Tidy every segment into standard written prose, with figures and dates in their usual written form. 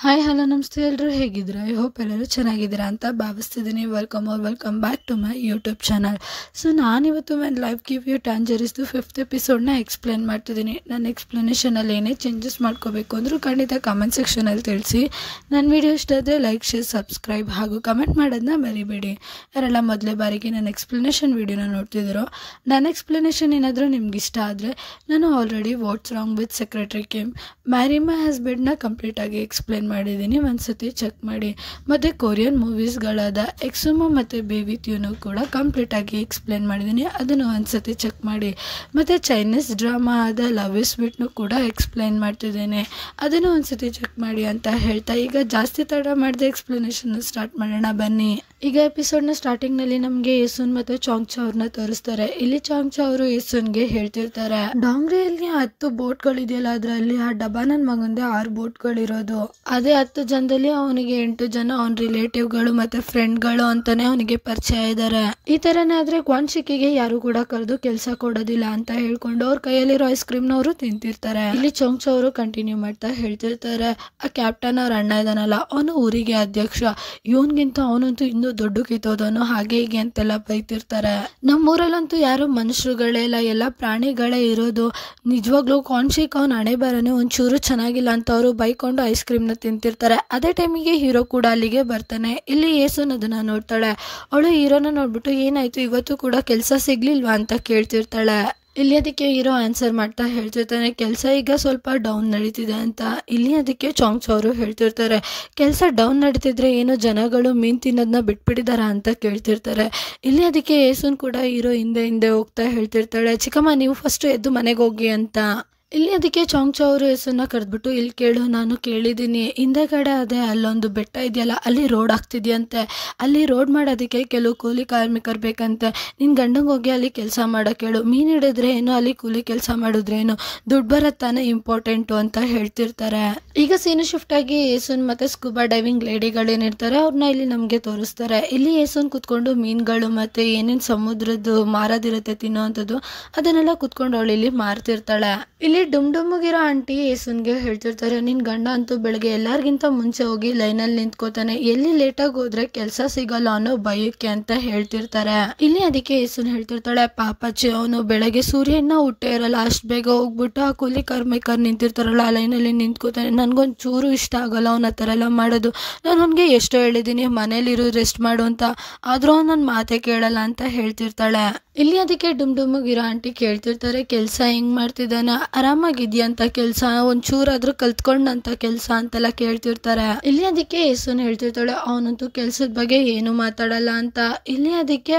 Hi hello ನಮಸ್ತೆ ಎಲ್ಲರೂ ಹೇಗಿದ್ದೀರಾ? ಐ ಹೋಪ್ ಎಲ್ಲರೂ ಚೆನ್ನಾಗಿದ್ದೀರಾ ಅಂತ ಭಾವಿಸ್ತಿದ್ದೀನಿ. Welcome back to my YouTube channel. So ನಾನಿವತ್ತು ನನ್ನ ಲೈಫ್ ಗಿವ್ ಯು ಟ್ಯಾಂಜರೀಸ್ದು 5th ಎಪಿಸೋಡ್ನ ಎಕ್ಸ್ಪ್ಲೇನ್ ಮಾಡ್ತಿದ್ದೀನಿ. ನನ್ನ ಎಕ್ಸ್ಪ್ಲನೇಷನಲ್ಲಿ ಏನೇ ಚೇಂಜಸ್ ಮಾಡ್ಕೋಬೇಕು ಅಂದರೂ ಖಂಡಿತ ಕಮೆಂಟ್ ಸೆಕ್ಷನಲ್ಲಿ ತಿಳಿಸಿ. ನನ್ನ ವಿಡಿಯೋ ಇಷ್ಟ ಆದರೆ ಲೈಕ್, ಶೇರ್, ಸಬ್ಸ್ಕ್ರೈಬ್ ಹಾಗೂ ಕಮೆಂಟ್ ಮಾಡೋದನ್ನ ಮರಿಬೇಡಿ. ಯಾರೆಲ್ಲ ಮೊದಲೇ ಬಾರಿಗೆ ನನ್ನ ಎಕ್ಸ್ಪ್ಲನೇಷನ್ ವೀಡಿಯೋನ ನೋಡ್ತಿದ್ದೀರೋ, ನನ್ನ ಎಕ್ಸ್ಪ್ಲನೇಷನ್ ಏನಾದರೂ ನಿಮ್ಗೆ ಇಷ್ಟ ಆದರೆ ನಾನು already what's wrong with secretary came marry my ಹಸ್ಬೆಂಡ್ನ ಕಂಪ್ಲೀಟಾಗಿ ಎಕ್ಸ್ಪ್ಲೇನ್ ಮಾಡಿದ್ದೀನಿ. ಒಂದ್ಸತಿ ಚೆಕ್ ಮಾಡಿ. ಮತ್ತು ಕೊರಿಯನ್ ಮೂವೀಸ್ಗಳಾದ ಎಕ್ಸುಮೋ ಮತ್ತು ಬೇಬಿ ಟ್ಯೂನು ಕೂಡ ಕಂಪ್ಲೀಟಾಗಿ ಎಕ್ಸ್ಪ್ಲೇನ್ ಮಾಡಿದ್ದೀನಿ, ಅದನ್ನು ಒಂದ್ಸತಿ ಚೆಕ್ ಮಾಡಿ. ಮತ್ತು ಚೈನೀಸ್ ಡ್ರಾಮಾ ಆದ ಲವ್ ಇಸ್ ಸ್ವೀಟ್ನು ಕೂಡ ಎಕ್ಸ್ಪ್ಲೇನ್ ಮಾಡ್ತಿದ್ದೇನೆ, ಅದನ್ನು ಒಂದ್ಸತಿ ಚೆಕ್ ಮಾಡಿ ಅಂತ ಹೇಳ್ತಾ ಈಗ ಜಾಸ್ತಿ ತಡ ಮಾಡಿದೆ ಎಕ್ಸ್ಪ್ಲನೇಷನ್ ಸ್ಟಾರ್ಟ್ ಮಾಡೋಣ ಬನ್ನಿ. ಈಗ ಎಪಿಸೋಡ್ನ ಸ್ಟಾರ್ಟಿಂಗ್ನಲ್ಲಿ ನಮಗೆ ಯೇಸುನ್ ಮತ್ತು ಚಾಂಗ್ಚಾ ಅವ್ರನ್ನ ತೋರಿಸ್ತಾರೆ. ಇಲ್ಲಿ ಚಾಂಗ್ಚಾ ಅವರು ಯೇಸುನ್ಗೆ ಹೇಳ್ತಿರ್ತಾರೆ, ಡಾಂಗ್ರಿಯಲ್ಲಿ 10 ಬೋಟ್ಗಳಿದೆಯಲ್ಲ, ಅದರಲ್ಲಿ ಆ ಡಬ್ಬ ನನ್ನ ಮಗಂದೆ 6 ಬೋಟ್ಗಳಿರೋದು. ಅದೇ 10 ಜನದಲ್ಲಿ ಅವನಿಗೆ 8 ಜನ ಅವನ ರಿಲೇಟಿವ್ಗಳು ಮತ್ತೆ ಫ್ರೆಂಡ್ಗಳು ಅಂತಾನೆ ಅವನಿಗೆ ಪರಿಚಯ ಇದ್ದಾರೆ. ಈ ತರನೇ ಆದ್ರೆ ಕ್ವಾನ್ಶಿಕಿಗೆ ಯಾರು ಕೂಡ ಕರೆದು ಕೆಲಸ ಕೊಡೋದಿಲ್ಲ ಅಂತ ಹೇಳ್ಕೊಂಡು ಅವ್ರ ಕೈಯಲ್ಲಿರೋ ಐಸ್ ಕ್ರೀಮ್ ನವರು ತಿಂತಿರ್ತಾರೆ. ಇಲ್ಲಿ ಚೋಂಗ್ಚಾ ಅವರು ಕಂಟಿನ್ಯೂ ಮಾಡ್ತಾ ಹೇಳ್ತಿರ್ತಾರೆ, ಆ ಕ್ಯಾಪ್ಟನ್ ಅವ್ರ ಅಣ್ಣ ಇದಾನಲ್ಲ, ಅವನು ಊರಿಗೆ ಅಧ್ಯಕ್ಷ, ಇವನ್ಗಿಂತ ಅವನಂತೂ ಇನ್ನೂ ದೊಡ್ಡ ಕಿತ್ತೋದನು, ಹಾಗೆ ಹೀಗೆ ಅಂತೆಲ್ಲ ಬೈತಿರ್ತಾರೆ. ನಮ್ಮೂರಲ್ಲಂತೂ ಯಾರು ಮನುಷ್ಯರುಗಳೇ ಇಲ್ಲ, ಎಲ್ಲ ಪ್ರಾಣಿಗಳೇ ಇರೋದು. ನಿಜವಾಗ್ಲೂ ಕ್ವಾನ್ಶಿಕ್ ಅವ್ನ ಹಣೆ ಬರನೇ ಒಂಚೂರು ಚೆನ್ನಾಗಿಲ್ಲ ಅಂತ ಅವರು ಬೈಕೊಂಡು ಐಸ್ ಕ್ರೀಮ್ ನ ತಿಂತಿರ್ತಾರೆ. ಅದೇ ಟೈಮಿಗೆ ಹೀರೋ ಕೂಡ ಅಲ್ಲಿಗೆ ಬರ್ತಾನೆ. ಇಲ್ಲಿ ಯೇಸುನ್ ಅದನ್ನ ನೋಡ್ತಾಳೆ. ಅವಳು ಹೀರೋನ ನೋಡ್ಬಿಟ್ಟು ಏನಾಯ್ತು ಇವತ್ತು ಕೂಡ ಕೆಲಸ ಸಿಗ್ಲಿಲ್ವಾ ಅಂತ ಕೇಳ್ತಿರ್ತಾಳೆ. ಇಲ್ಲಿ ಅದಕ್ಕೆ ಹೀರೋ ಆನ್ಸರ್ ಮಾಡ್ತಾ ಹೇಳ್ತಿರ್ತಾನೆ, ಕೆಲಸ ಈಗ ಸ್ವಲ್ಪ ಡೌನ್ ನಡೀತಿದೆ ಅಂತ. ಇಲ್ಲಿ ಅದಕ್ಕೆ ಚಾಂಗ್ಚಾ ಅವರು ಹೇಳ್ತಿರ್ತಾರೆ, ಕೆಲಸ ಡೌನ್ ನಡೀತಿದ್ರೆ ಏನು ಜನಗಳು ಮೀನ್ ತಿನ್ನೋದನ್ನ ಬಿಟ್ಬಿಟ್ಟಿದಾರ ಅಂತ ಕೇಳ್ತಿರ್ತಾರೆ. ಇಲ್ಲಿ ಅದಕ್ಕೆ ಯೇಸುನ್ ಕೂಡ ಹೀರೋ ಹಿಂದೆ ಹೋಗ್ತಾ ಹೇಳ್ತಿರ್ತಾಳೆ, ಚಿಕ್ಕಮ್ಮ ನೀವು ಫಸ್ಟ್ ಎದ್ದು ಮನೆಗೆ ಹೋಗಿ ಅಂತ. ಇಲ್ಲಿ ಅದಕ್ಕೆ ಚಾಂಗ್ಚಾ ಅವರು ಯೇಸುನ್ನ ಕರೆದ್ಬಿಟ್ಟು, ಇಲ್ಲಿ ಕೇಳು, ನಾನು ಕೇಳಿದ್ದೀನಿ ಹಿಂದೆಗಡೆ ಅದೇ ಅಲ್ಲೊಂದು ಬೆಟ್ಟ ಇದೆಯಲ್ಲ, ಅಲ್ಲಿ ರೋಡ್ ಆಗ್ತಿದ್ಯಂತೆ, ಅಲ್ಲಿ ರೋಡ್ ಮಾಡೋದಕ್ಕೆ ಕೆಲವು ಕೂಲಿ ಕಾರ್ಮಿಕರು ಬೇಕಂತೆ. ನಿನ್ನ ಗಂಡಂಗೆ ಹೋಗಿ ಅಲ್ಲಿ ಕೆಲಸ ಮಾಡೋಕೆ ಹೇಳು, ಮೀನು ಹಿಡಿದ್ರೆ ಏನು, ಅಲ್ಲಿ ಕೂಲಿ ಕೆಲಸ ಮಾಡಿದ್ರೇನು, ದುಡ್ಡು ಬರತ್ತಾನೆ ಇಂಪಾರ್ಟೆಂಟು ಅಂತ ಹೇಳ್ತಿರ್ತಾರೆ. ಈಗ ಸೀನು ಶಿಫ್ಟ್ ಆಗಿ ಯೇಸುನ್ ಮತ್ತೆ ಸ್ಕೂಬಾ ಡೈವಿಂಗ್ ಲೇಡಿಗಳೇನಿರ್ತಾರೆ ಅವ್ರನ್ನ ಇಲ್ಲಿ ನಮಗೆ ತೋರಿಸ್ತಾರೆ. ಇಲ್ಲಿ ಯೇಸುನ್ ಕುತ್ಕೊಂಡು ಮೀನುಗಳು ಮತ್ತೆ ಏನೇನು ಸಮುದ್ರದ್ದು ಮಾರೋದಿರುತ್ತೆ ತಿನ್ನೋವಂಥದ್ದು ಅದನ್ನೆಲ್ಲ ಕುತ್ಕೊಂಡು ಅವಳು ಇಲ್ಲಿ ಮಾರ್ತಿರ್ತಾಳೆ. ಇಲ್ಲಿ ಡುಮ್ಗಿರೋ ಆಂಟಿ ಯೇಸುನ್ಗೆ ಹೇಳ್ತಿರ್ತಾರೆ, ನಿನ್ ಗಂಡ ಅಂತೂ ಬೆಳಗ್ಗೆ ಎಲ್ಲರಿಗಿಂತ ಮುಂಚೆ ಹೋಗಿ ಲೈನಲ್ಲಿ ನಿಂತ್ಕೋತಾನೆ, ಎಲ್ಲಿ ಲೇಟಾಗಿ ಹೋದ್ರೆ ಕೆಲಸ ಸಿಗಲ್ಲ ಅನ್ನೋ ಭಯಕ್ಕೆ ಅಂತ ಹೇಳ್ತಿರ್ತಾರೆ. ಇಲ್ಲಿ ಅದಕ್ಕೆ ಯೇಸುನ್ ಹೇಳ್ತಿರ್ತಾಳೆ, ಪಾಪಚ್ಚಿ ಅವನು ಬೆಳಗ್ಗೆ ಸೂರ್ಯನ ಹುಟ್ಟೆ ಇರಲ್ಲ, ಅಷ್ಟು ಬೇಗ ಹೋಗ್ಬಿಟ್ಟು ಆ ಕೂಲಿ ಕಾರ್ಮಿಕರು ನಿಂತಿರ್ತಾರಲ್ಲ ಆ ಲೈನಲ್ಲಿ ನಿಂತ್ಕೋತಾನೆ, ನನ್ಗೊಂದು ಚೂರು ಇಷ್ಟ ಆಗಲ್ಲ ಅವ್ನ ಆ ಥರ ಎಲ್ಲ ಮಾಡೋದು. ನಾನು ಅವನಿಗೆ ಎಷ್ಟೋ ಹೇಳಿದ್ದೀನಿ ಮನೇಲಿರೋ ರೆಸ್ಟ್ ಮಾಡು ಅಂತ, ಆದ್ರೂ ನನ್ನ ಮಾತೆ ಕೇಳಲ್ಲ ಅಂತ ಹೇಳ್ತಿರ್ತಾಳೆ. ಇಲ್ಲಿ ಅದಕ್ಕೆ ಡುಮ್ಗಿರೋ ಆಂಟಿ ಕೇಳ್ತಿರ್ತಾರೆ, ಕೆಲಸ ಹೆಂಗ್ ಮಾಡ್ತಿದ್ದಾನ, ಆರಾಮಾಗಿದ್ಯಾ ಅಂತ ಕೆಲಸ, ಒಂಚೂರಾದ್ರೂ ಕಲ್ತ್ಕೊಂಡಂತ ಕೆಲಸ ಅಂತೆಲ್ಲ ಕೇಳ್ತಿರ್ತಾರೆ. ಇಲ್ಲಿ ಅದಕ್ಕೆ ಯೇಸುನ್ ಹೇಳ್ತಿರ್ತಾಳೆ, ಅವನಂತೂ ಕೆಲ್ಸದ ಬಗ್ಗೆ ಏನು ಮಾತಾಡಲ್ಲ ಅಂತ. ಇಲ್ಲಿ ಅದಕ್ಕೆ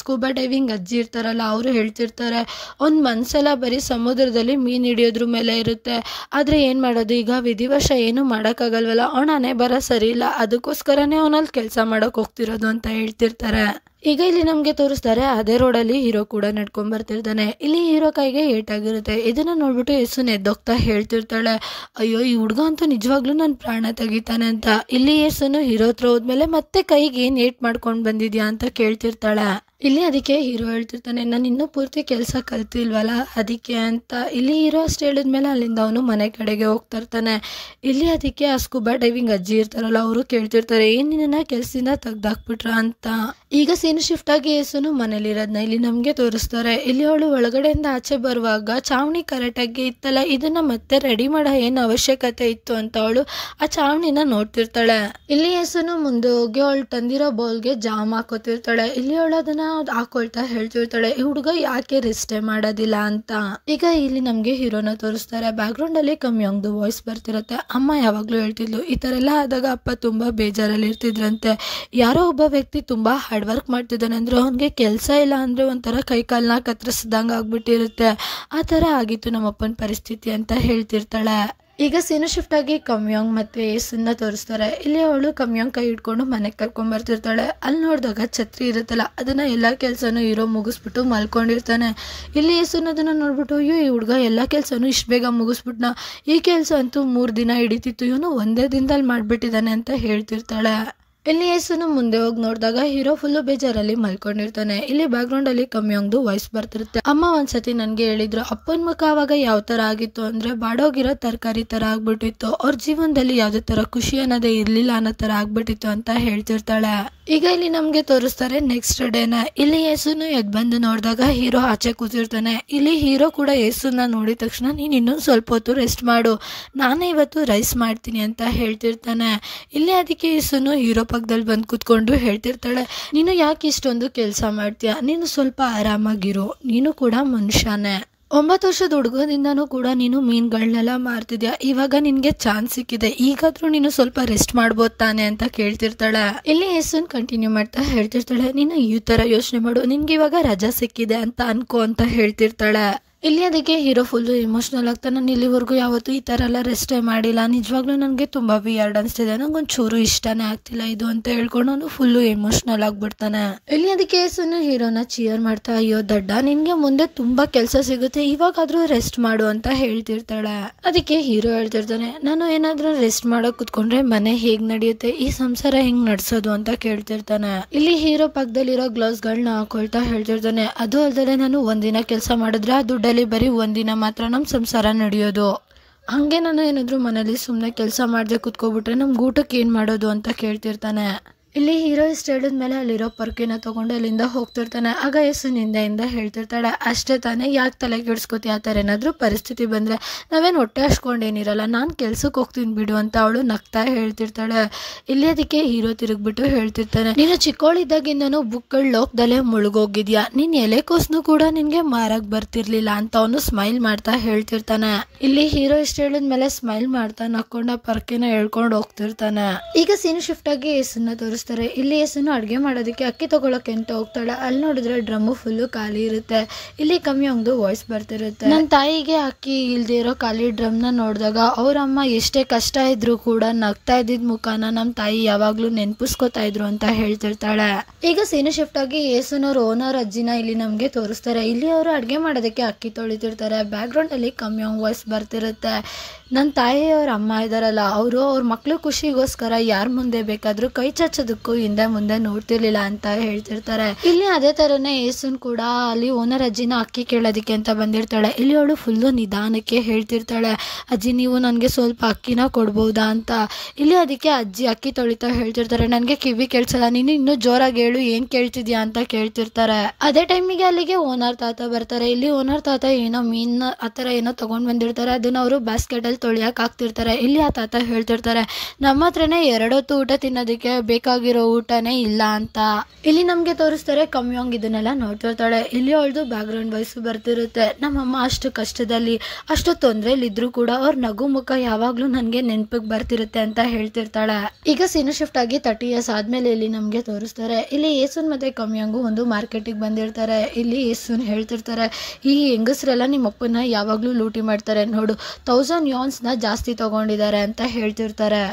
ಸ್ಕೂಬಾ ಡೈವಿಂಗ್ ಅಜ್ಜಿ ಇರ್ತಾರಲ್ಲ ಅವರು ಹೇಳ್ತಿರ್ತಾರೆ, ಅವ್ನ ಮನ್ಸೆಲ್ಲ ಬರೀ ಸಮುದ್ರದಲ್ಲಿ ಮೀನ್ ಹಿಡಿಯೋದ್ರ ಮೇಲೆ ಇರುತ್ತೆ, ಆದ್ರೆ ಏನ್ ಮಾಡೋದು, ಈಗ ವಿಧಿವಶ ಏನು ಮಾಡಕ್ಕಾಗಲ್ವಲ್ಲ, ಅವನ ಹಣೆ ಬರ ಸರಿ ಇಲ್ಲ, ಅದಕ್ಕೋಸ್ಕರನೇ ಅವನಲ್ಲಿ ಕೆಲಸ ಮಾಡಕ್ ಹೋಗ್ತಿರೋದು ಅಂತ ಹೇಳ್ತಿರ್ತಾರೆ. ಈಗ ಇಲ್ಲಿ ನಮ್ಗೆ ತೋರಿಸ್ತಾರೆ, ಅದೇ ರೋಡಲ್ಲಿ ಹೀರೋ ಕೂಡ ನಡ್ಕೊಂಡ್ ಬರ್ತಿರ್ತಾನೆ. ಇಲ್ಲಿ ಹೀರೋ ಕೈಗೆ ಏಟಾಗಿರುತ್ತೆ. ಇದನ್ನ ನೋಡ್ಬಿಟ್ಟು ಯೇಸುನ್ ಎದ್ದೋಗ್ತಾ ಹೇಳ್ತಿರ್ತಾಳೆ, ಅಯ್ಯೋ ಈ ಹುಡ್ಗ ಅಂತೂ ನಿಜವಾಗ್ಲೂ ನನ್ನ ಪ್ರಾಣ ತೆಗಿತಾನೆ ಅಂತ. ಇಲ್ಲಿ ಯೇಸುನು ಹೀರೋ ಹತ್ರ ಹೋದ್ಮೇಲೆ ಮತ್ತೆ ಕೈಗೆ ಏನ್ ಏಟ್ ಮಾಡ್ಕೊಂಡ್ ಬಂದಿದ್ಯಾ ಅಂತ ಕೇಳ್ತಿರ್ತಾಳೆ. ಇಲ್ಲಿ ಅದಕ್ಕೆ ಹೀರೋ ಹೇಳ್ತಿರ್ತಾನೆ, ನಾನು ಇನ್ನೂ ಪೂರ್ತಿ ಕೆಲಸ ಕಲ್ತಿಲ್ವಲ್ಲ ಅದಕ್ಕೆ ಅಂತ. ಇಲ್ಲಿ ಹೀರೋ ಅಷ್ಟು ಹೇಳಿದ್ಮೇಲೆ ಅಲ್ಲಿಂದ ಅವನು ಮನೆ ಕಡೆಗೆ ಹೋಗ್ತಾ ಇರ್ತಾನೆ. ಇಲ್ಲಿ ಅದಕ್ಕೆ ಆ ಸ್ಕೂಬಾ ಡೈವಿಂಗ್ ಅಜ್ಜಿ ಇರ್ತಾರಲ್ಲ ಅವರು ಕೇಳ್ತಿರ್ತಾರೆ, ಏನ್ ನಿನ್ನ ಕೆಲಸದಿಂದ ತೆಗ್ದಾಕ್ಬಿಟ್ರ ಅಂತ. ಈಗ ಸೀನು ಶಿಫ್ಟ್ ಆಗಿ ಯೇಸುನು ಮನೇಲಿರೋದನ್ನ ಇಲ್ಲಿ ನಮ್ಗೆ ತೋರಿಸ್ತಾರೆ. ಇಲ್ಲಿ ಅವಳು ಒಳಗಡೆಯಿಂದ ಆಚೆ ಬರುವಾಗ ಚಾವಣಿ ಕರೆಕ್ಟಾಗಿ ಇತ್ತಲ್ಲ, ಇದನ್ನ ಮತ್ತೆ ರೆಡಿ ಮಾಡೋ ಏನು ಅವಶ್ಯಕತೆ ಇತ್ತು ಅಂತ ಅವಳು ಆ ಚಾವಣಿನ ನೋಡ್ತಿರ್ತಾಳೆ. ಇಲ್ಲಿ ಯೇಸುನು ಮುಂದೆ ಹೋಗಿ ಅವಳು ತಂದಿರೋ ಬೌಲ್ಗೆ ಜಾಮ್ ಹಾಕೋತಿರ್ತಾಳೆ. ಇಲ್ಲಿ ಅವಳು ಅದನ್ನ ಹಾಕೊಳ್ತಾ ಹೇಳ್ತಿರ್ತಾಳೆ, ಈ ಹುಡುಗ ಯಾಕೆ ರೆಸ್ಟೇ ಮಾಡೋದಿಲ್ಲ ಅಂತ. ಈಗ ಇಲ್ಲಿ ನಮ್ಗೆ ಹೀರೋನ ತೋರಿಸ್ತಾರೆ. ಬ್ಯಾಕ್ ಗ್ರೌಂಡ್ ಅಲ್ಲಿ ಕಮ್ಯಾಂಗ್ದು ವಾಯ್ಸ್ ಬರ್ತಿರುತ್ತೆ. ಅಮ್ಮ ಯಾವಾಗ್ಲೂ ಹೇಳ್ತಿದ್ಲು, ಈ ತರ ಎಲ್ಲ ಆದಾಗ ಅಪ್ಪ ತುಂಬಾ ಬೇಜಾರಲ್ಲಿ ಇರ್ತಿದ್ರಂತೆ. ಯಾರೋ ಒಬ್ಬ ವ್ಯಕ್ತಿ ತುಂಬಾ ಹಾರ್ಡ್ ವರ್ಕ್ ಮಾಡ್ತಿದ್ದಾನೆ ಅಂದ್ರೆ ಅವನ್ಗೆ ಕೆಲಸ ಇಲ್ಲ ಅಂದ್ರೆ ಒಂಥರ ಕೈ ಕಾಲ್ನ ಕತ್ತರಿಸ್ದಂಗ ಆಗ್ಬಿಟ್ಟಿರುತ್ತೆ. ಆ ತರ ಆಗಿತ್ತು ನಮ್ಮಪ್ಪನ ಪರಿಸ್ಥಿತಿ ಅಂತ ಹೇಳ್ತಿರ್ತಾಳೆ. ಈಗ ಸೀನು ಶಿಫ್ಟ್ ಆಗಿ ಕಮ್ಯಾಂಗ್ ಮತ್ತೆ ಯೇಸುನ್ನ ತೋರಿಸ್ತಾರೆ. ಇಲ್ಲಿ ಅವಳು ಕಮ್ಯಾಂಗ್ ಕೈ ಹಿಡ್ಕೊಂಡು ಮನೆಗೆ ಕರ್ಕೊಂಡ್ ಬರ್ತಿರ್ತಾಳೆ. ಅಲ್ಲಿ ನೋಡಿದಾಗ ಛತ್ರಿ ಇರುತ್ತಲ್ಲ, ಅದನ್ನ ಎಲ್ಲಾ ಕೆಲ್ಸನೂ ಹೀರೋ ಮುಗಿಸ್ಬಿಟ್ಟು ಮಲ್ಕೊಂಡಿರ್ತಾನೆ. ಇಲ್ಲಿ ಯೇಸುನ್ ಅದನ್ನ ನೋಡ್ಬಿಟ್ಟು, ಅಯ್ಯೋ ಈ ಹುಡ್ಗ ಎಲ್ಲಾ ಕೆಲ್ಸನೂ ಇಷ್ಟು ಬೇಗ ಮುಗಿಸ್ಬಿಟ್ನ, ಈ ಕೆಲಸ ಅಂತೂ 3 ದಿನ ಹಿಡಿತಿತ್ತು, ಇವನು ಒಂದೇ ದಿನದಲ್ಲಿ ಮಾಡ್ಬಿಟ್ಟಿದ್ದಾನೆ ಅಂತ ಹೇಳ್ತಿರ್ತಾಳೆ. ಇಲ್ಲಿ ಯೇಸುನು ಮುಂದೆ ಹೋಗಿ ನೋಡಿದಾಗ ಹೀರೋ ಫುಲ್ಲು ಬೇಜಾರಲ್ಲಿ ಮಲ್ಕೊಂಡಿರ್ತಾನೆ. ಇಲ್ಲಿ ಬ್ಯಾಕ್ ಗ್ರೌಂಡ್ ಅಲ್ಲಿ ಕಮ್ಮಿಯಂಗ್ದು ವಾಯ್ಸ್ ಬರ್ತಿರುತ್ತೆ. ಅಮ್ಮ ಒಂದ್ಸತಿ ನನ್ಗೆ ಹೇಳಿದ್ರು, ಅಪ್ಪನ ಮುಖ ಅವಾಗ ಯಾವ ತರ ಆಗಿತ್ತು ಅಂದ್ರೆ ಬಾಡೋಗಿರೋ ತರಕಾರಿ ತರ ಆಗ್ಬಿಟ್ಟಿತ್ತು, ಅವ್ರ ಜೀವನದಲ್ಲಿ ಯಾವ್ದೇ ತರ ಖುಷಿ ಅನ್ನೋದೇ ಇರ್ಲಿಲ್ಲ ಅನ್ನೋ ತರ ಆಗ್ಬಿಟ್ಟಿತ್ತು ಅಂತ ಹೇಳ್ತಿರ್ತಾಳೆ. ಈಗ ಇಲ್ಲಿ ನಮ್ಗೆ ತೋರಿಸ್ತಾರೆ ನೆಕ್ಸ್ಟ್ ಡೇನ. ಇಲ್ಲಿ ಯೇಸುನು ಎದ್ ಬಂದು ನೋಡಿದಾಗ ಹೀರೋ ಆಚೆ ಕೂತಿರ್ತಾನೆ. ಇಲ್ಲಿ ಹೀರೋ ಕೂಡ ಯೇಸುನ ನೋಡಿದ ತಕ್ಷಣ ನೀನ್ ಇನ್ನೊಂದು ಸ್ವಲ್ಪ ಹೊತ್ತು ರೆಸ್ಟ್ ಮಾಡು, ನಾನೇ ಇವತ್ತು ರೈಸ್ ಮಾಡ್ತೀನಿ ಅಂತ ಹೇಳ್ತಿರ್ತಾನೆ. ಇಲ್ಲಿ ಅದಕ್ಕೆ ಯೇಸುನು ಹೀರೋ ಪಕ್ಕದಲ್ಲಿ ಬಂದು ಕೂತ್ಕೊಂಡು ಹೇಳ್ತಿರ್ತಾಳೆ, ನೀನು ಯಾಕೆ ಇಷ್ಟೊಂದು ಕೆಲಸ ಮಾಡ್ತೀಯ, ನೀನು ಸ್ವಲ್ಪ ಆರಾಮಾಗಿರು, ನೀನು ಕೂಡ ಮನುಷ್ಯನೇ. 9 ವರ್ಷದ ಹುಡುಗದಿಂದನೂ ಕೂಡ ನೀನು ಮೀನುಗಳನ್ನೆಲ್ಲ ಮಾರ್ತಿದ್ಯಾ, ಇವಾಗ ನಿನ್ಗೆ ಚಾನ್ಸ್ ಸಿಕ್ಕಿದೆ, ಈಗಾದ್ರೂ ನೀನು ಸ್ವಲ್ಪ ರೆಸ್ಟ್ ಮಾಡ್ಬೋದು ತಾನೆ ಅಂತ ಕೇಳ್ತಿರ್ತಾಳೆ. ಇಲ್ಲಿ ಯೇಸುನ್ ಕಂಟಿನ್ಯೂ ಮಾಡ್ತಾ ಹೇಳ್ತಿರ್ತಾಳೆ, ನೀನು ಈ ತರ ಯೋಚನೆ ಮಾಡು, ನಿನ್ಗೆ ಇವಾಗ ರಜಾ ಸಿಕ್ಕಿದೆ ಅಂತ ಅನ್ಕೋ ಅಂತ ಹೇಳ್ತಿರ್ತಾಳೆ. ಇಲ್ಲಿ ಅದಕ್ಕೆ ಹೀರೋ ಫುಲ್ಲು ಇಮೋಷನಲ್ ಆಗ್ತಾನೆ. ನಾನು ಇಲ್ಲಿವರೆಗೂ ಯಾವತ್ತೂ ಈ ಥರ ಎಲ್ಲ ರೆಸ್ಟೇ ಮಾಡಿಲ್ಲ, ನಿಜವಾಗ್ಲೂ ನನಗೆ ತುಂಬ ವಿಯರ್ಡ್ ಅನಿಸ್ತಿದೆ, ನಂಗೊಂಚೂರು ಇಷ್ಟನೇ ಆಗ್ತಿಲ್ಲ ಇದು ಅಂತ ಹೇಳ್ಕೊಂಡು ಅವನು ಫುಲ್ಲು ಎಮೋಷನಲ್ ಆಗ್ಬಿಡ್ತಾನೆ. ಇಲ್ಲಿ ಅದಕ್ಕೆ ಯೇಸುನ ಹೀರೋನ ಚಿಯರ್ ಮಾಡ್ತಾ, ಅಯ್ಯೋ ದಡ್ಡ, ನಿನ್ಗೆ ಮುಂದೆ ತುಂಬಾ ಕೆಲಸ ಸಿಗುತ್ತೆ, ಇವಾಗಾದ್ರೂ ರೆಸ್ಟ್ ಮಾಡು ಅಂತ ಹೇಳ್ತಿರ್ತಾಳೆ. ಅದಕ್ಕೆ ಹೀರೋ ಹೇಳ್ತಿರ್ತಾನೆ, ನಾನು ಏನಾದ್ರೂ ರೆಸ್ಟ್ ಮಾಡಕ್ ಕುತ್ಕೊಂಡ್ರೆ ಮನೆ ಹೇಗ್ ನಡೆಯುತ್ತೆ, ಈ ಸಂಸಾರ ಹೆಂಗ್ ನಡ್ಸೋದು ಅಂತ ಕೇಳ್ತಿರ್ತಾನೆ. ಇಲ್ಲಿ ಹೀರೋ ಪಕ್ಕದಲ್ಲಿರೋ ಗ್ಲೌಸ್ ಗಳನ್ನ ಹಾಕೊಳ್ತಾ ಹೇಳ್ತಿರ್ತಾನೆ, ಅದು ಅಲ್ದಲೆ ನಾನು ಒಂದಿನ ಕೆಲಸ ಮಾಡಿದ್ರೆ ಆ ದುಡ್ಡಲ್ಲಿ ಬರೀ ಒಂದಿನ ಮಾತ್ರ ನಮ್ ಸಂಸಾರ ನಡೆಯೋದು, ಹಂಗೆ ನಾನು ಏನಾದ್ರು ಮನೇಲಿ ಸುಮ್ನೆ ಕೆಲಸ ಮಾಡದೆ ಕುತ್ಕೋಬಿಟ್ರೆ ನಮ್ಗೆ ಊಟಕ್ಕೆ ಏನ್ ಮಾಡೋದು ಅಂತ ಕೇಳ್ತಿರ್ತಾನೆ. ಇಲ್ಲಿ ಹೀರೋ ಇಷ್ಟ ಹೇಳಿದ್ಮೇಲೆ ಅಲ್ಲಿರೋ ಪರ್ಕಿನ ತಗೊಂಡು ಅಲ್ಲಿಂದ ಹೋಗ್ತಿರ್ತಾನೆ. ಆಗ ಯೇಸು ನಿಂದೆಯಿಂದ ಹೇಳ್ತಿರ್ತಾಳೆ, ಅಷ್ಟೇ ತಾನೇ, ಯಾಕೆ ತಲೆ ಕೆಡಿಸ್ಕೋತಿ, ಆ ಥರ ಏನಾದರೂ ಪರಿಸ್ಥಿತಿ ಬಂದರೆ ನಾವೇನು ಹೊಟ್ಟೆ ಹಚ್ಕೊಂಡೇನಿರಲ್ಲ, ನಾನು ಕೆಲ್ಸಕ್ಕೆ ಹೋಗ್ತೀನಿ ಬಿಡು ಅಂತ ಅವಳು ನಗ್ತಾ ಹೇಳ್ತಿರ್ತಾಳೆ. ಇಲ್ಲಿ ಅದಕ್ಕೆ ಹೀರೋ ತಿರುಗ್ಬಿಟ್ಟು ಹೇಳ್ತಿರ್ತಾನೆ, ನೀನು ಚಿಕ್ಕವಳಿದ್ದಾಗಿಂದನೂ ಬುಕ್ಗಳು ಲೋಕದಲ್ಲೇ ಮುಳುಗೋಗಿದ್ಯಾ, ನೀನ್ ಎಲೆಕೋಸ್ನು ಕೂಡ ನಿನ್ಗೆ ಮಾರಕ್ ಬರ್ತಿರ್ಲಿಲ್ಲ ಅಂತ ಅವನು ಸ್ಮೈಲ್ ಮಾಡ್ತಾ ಹೇಳ್ತಿರ್ತಾನೆ. ಇಲ್ಲಿ ಹೀರೋ ಇಷ್ಟ ಹೇಳಿದ್ಮೇಲೆ ಸ್ಮೈಲ್ ಮಾಡ್ತಾ ನಕ್ಕೊಂಡ ಪರ್ಕಿನ ಹೇಳ್ಕೊಂಡು ಹೋಗ್ತಿರ್ತಾನೆ. ಈಗ ಸೀನ್ ಶಿಫ್ಟ್ ಆಗಿ ಯೇಸುನ ತೋರಿಸ್ತಾರೆ. ಇಲ್ಲಿ ಯೇಸುನು ಅಡ್ಗೆ ಮಾಡೋದಕ್ಕೆ ಅಕ್ಕಿ ತಗೊಳಕ್ಕೆ ಅಂತ ಹೋಗ್ತಾಳೆ. ಅಲ್ಲಿ ನೋಡಿದ್ರೆ ಡ್ರಮ್ಮು ಫುಲ್ಲು ಖಾಲಿ ಇರುತ್ತೆ. ಇಲ್ಲಿ ಕಮ್ಮಿ ಒಂದು ವಾಯ್ಸ್ ಬರ್ತಿರುತ್ತೆ, ನನ್ನ ತಾಯಿಗೆ ಅಕ್ಕಿ ಇಲ್ದೇ ಇರೋ ಖಾಲಿ ಡ್ರಮ್ ನ ನೋಡಿದಾಗ ಅವ್ರಮ್ಮ ಎಷ್ಟೇ ಕಷ್ಟ ಇದ್ರು ಕೂಡ ನಗ್ತಾ ಇದ್ದಿದ್ ಮುಖಾನ ನಮ್ ತಾಯಿ ಯಾವಾಗ್ಲೂ ನೆನ್ಪಿಸ್ಕೋತಾ ಇದ್ರು ಅಂತ ಹೇಳ್ತಿರ್ತಾಳೆ. ಈಗ ಸೀನ್ ಶಿಫ್ಟ್ ಆಗಿ ಯೇಸುನವ್ರ ಓನರ್ ಅಜ್ಜಿನ ಇಲ್ಲಿ ನಮ್ಗೆ ತೋರಿಸ್ತಾರೆ. ಇಲ್ಲಿ ಅವರು ಅಡ್ಗೆ ಮಾಡೋದಕ್ಕೆ ಅಕ್ಕಿ ತೊಳಿತಿರ್ತಾರೆ. ಬ್ಯಾಕ್ ಗ್ರೌಂಡ್ ಅಲ್ಲಿ ಕಮ್ಮಿ ವಾಯ್ಸ್ ಬರ್ತಿರುತ್ತೆ, ನನ್ನ ತಾಯಿಯವ್ರ ಅಮ್ಮ ಇದಾರಲ್ಲ, ಅವರು ಅವ್ರ ಮಕ್ಳು ಖುಷಿಗೋಸ್ಕರ ಯಾರ ಮುಂದೆ ಬೇಕಾದ್ರೂ ಕೈ ಚಚ್ಚೋದಕ್ಕೂ ಹಿಂದೆ ಮುಂದೆ ನೋಡ್ತಿರ್ಲಿಲ್ಲ ಅಂತ ಹೇಳ್ತಿರ್ತಾರೆ. ಇಲ್ಲಿ ಅದೇ ತರನೇ ಯೇಸುನ್ ಕೂಡ ಅಲ್ಲಿ ಓನರ್ ಅಜ್ಜಿನ ಅಕ್ಕಿ ಕೇಳೋದಕ್ಕೆ ಅಂತ ಬಂದಿರ್ತಾಳೆ. ಇಲ್ಲಿ ಅವಳು ಫುಲ್ಲು ನಿಧಾನಕ್ಕೆ ಹೇಳ್ತಿರ್ತಾಳೆ, ಅಜ್ಜಿ ನೀವು ನನ್ಗೆ ಸ್ವಲ್ಪ ಅಕ್ಕಿನ ಕೊಡ್ಬೋದಾ ಅಂತ. ಇಲ್ಲಿ ಅದಕ್ಕೆ ಅಜ್ಜಿ ಅಕ್ಕಿ ತೊಳಿತಾ ಹೇಳ್ತಿರ್ತಾರೆ, ನನ್ಗೆ ಕಿವಿ ಕೇಳ್ಸಲ್ಲ, ನೀನು ಇನ್ನೂ ಜೋರಾಗಿ ಹೇಳು, ಏನ್ ಕೇಳ್ತಿದ್ಯಾ ಅಂತ ಕೇಳ್ತಿರ್ತಾರೆ. ಅದೇ ಟೈಮಿಗೆ ಅಲ್ಲಿಗೆ ಓನರ್ ತಾತ ಬರ್ತಾರೆ. ಇಲ್ಲಿ ಓನರ್ ತಾತ ಏನೋ ಮೀನ್ ಆತರ ಏನೋ ತಗೊಂಡ್ ಬಂದಿರ್ತಾರೆ, ಅದನ್ನ ಅವರು ಬಾಸ್ಕೆಟ್ ಅಲ್ಲಿ ತೊಳಿಯಕ್ ಹಾಕ್ತಿರ್ತಾರೆ. ಇಲ್ಲಿ ಆ ತಾತ ಹೇಳ್ತಿರ್ತಾರೆ, ನಮ್ಮ ಹತ್ರನೇ 2 ಹೊತ್ತು ಊಟ ತಿನ್ನೋದಕ್ಕೆ ಬೇಕಾಗಿರೋ ಊಟನೇ ಇಲ್ಲ ಅಂತ. ಇಲ್ಲಿ ನಮ್ಗೆ ತೋರಿಸ್ತಾರೆ ಕಮ್ಯೋಂಗ್ ಇದನ್ನೆಲ್ಲ ನೋಡ್ತಿರ್ತಾಳೆ. ಇಲ್ಲಿ ಅವಳದು ಬ್ಯಾಕ್ ಗ್ರೌಂಡ್ ವಾಯ್ಸ್ ಬರ್ತಿರುತ್ತೆ, ನಮ್ಮಮ್ಮ ಅಷ್ಟು ಕಷ್ಟದಲ್ಲಿ ಅಷ್ಟು ತೊಂದ್ರೆಲಿ ಇದ್ರು ಕೂಡ ಅವ್ರ ನಗು ಮುಖ ಯಾವಾಗ್ಲೂ ನನ್ಗೆ ನೆನ್ಪಿಗೆ ಬರ್ತಿರುತ್ತೆ ಅಂತ ಹೇಳ್ತಿರ್ತಾಳೆ. ಈಗ ಸೀನ್ ಶಿಫ್ಟ್ ಆಗಿ 30 years ಆದ್ಮೇಲೆ ಇಲ್ಲಿ ನಮ್ಗೆ ತೋರಿಸ್ತಾರೆ. ಇಲ್ಲಿ ಯೇಸುನ್ ಮತ್ತೆ ಕಮ್ಯೋಂಗು ಒಂದು ಮಾರ್ಕೆಟಿಗೆ ಬಂದಿರ್ತಾರೆ. ಇಲ್ಲಿ ಯೇಸುನ್ ಹೇಳ್ತಿರ್ತಾರೆ, ಈ ಹೆಂಗಸ್ರೆಲ್ಲ ನಿಮ್ಮ ಅಪ್ಪನ ಯಾವಾಗ್ಲೂ ಲೂಟಿ ಮಾಡ್ತಾರೆ ನೋಡು, 1000 yuans ಜಾಸ್ತಿ ತಗೊಂಡಿದ್ದಾರೆ ಅಂತ ಹೇಳ್ತಿರ್ತಾರೆ.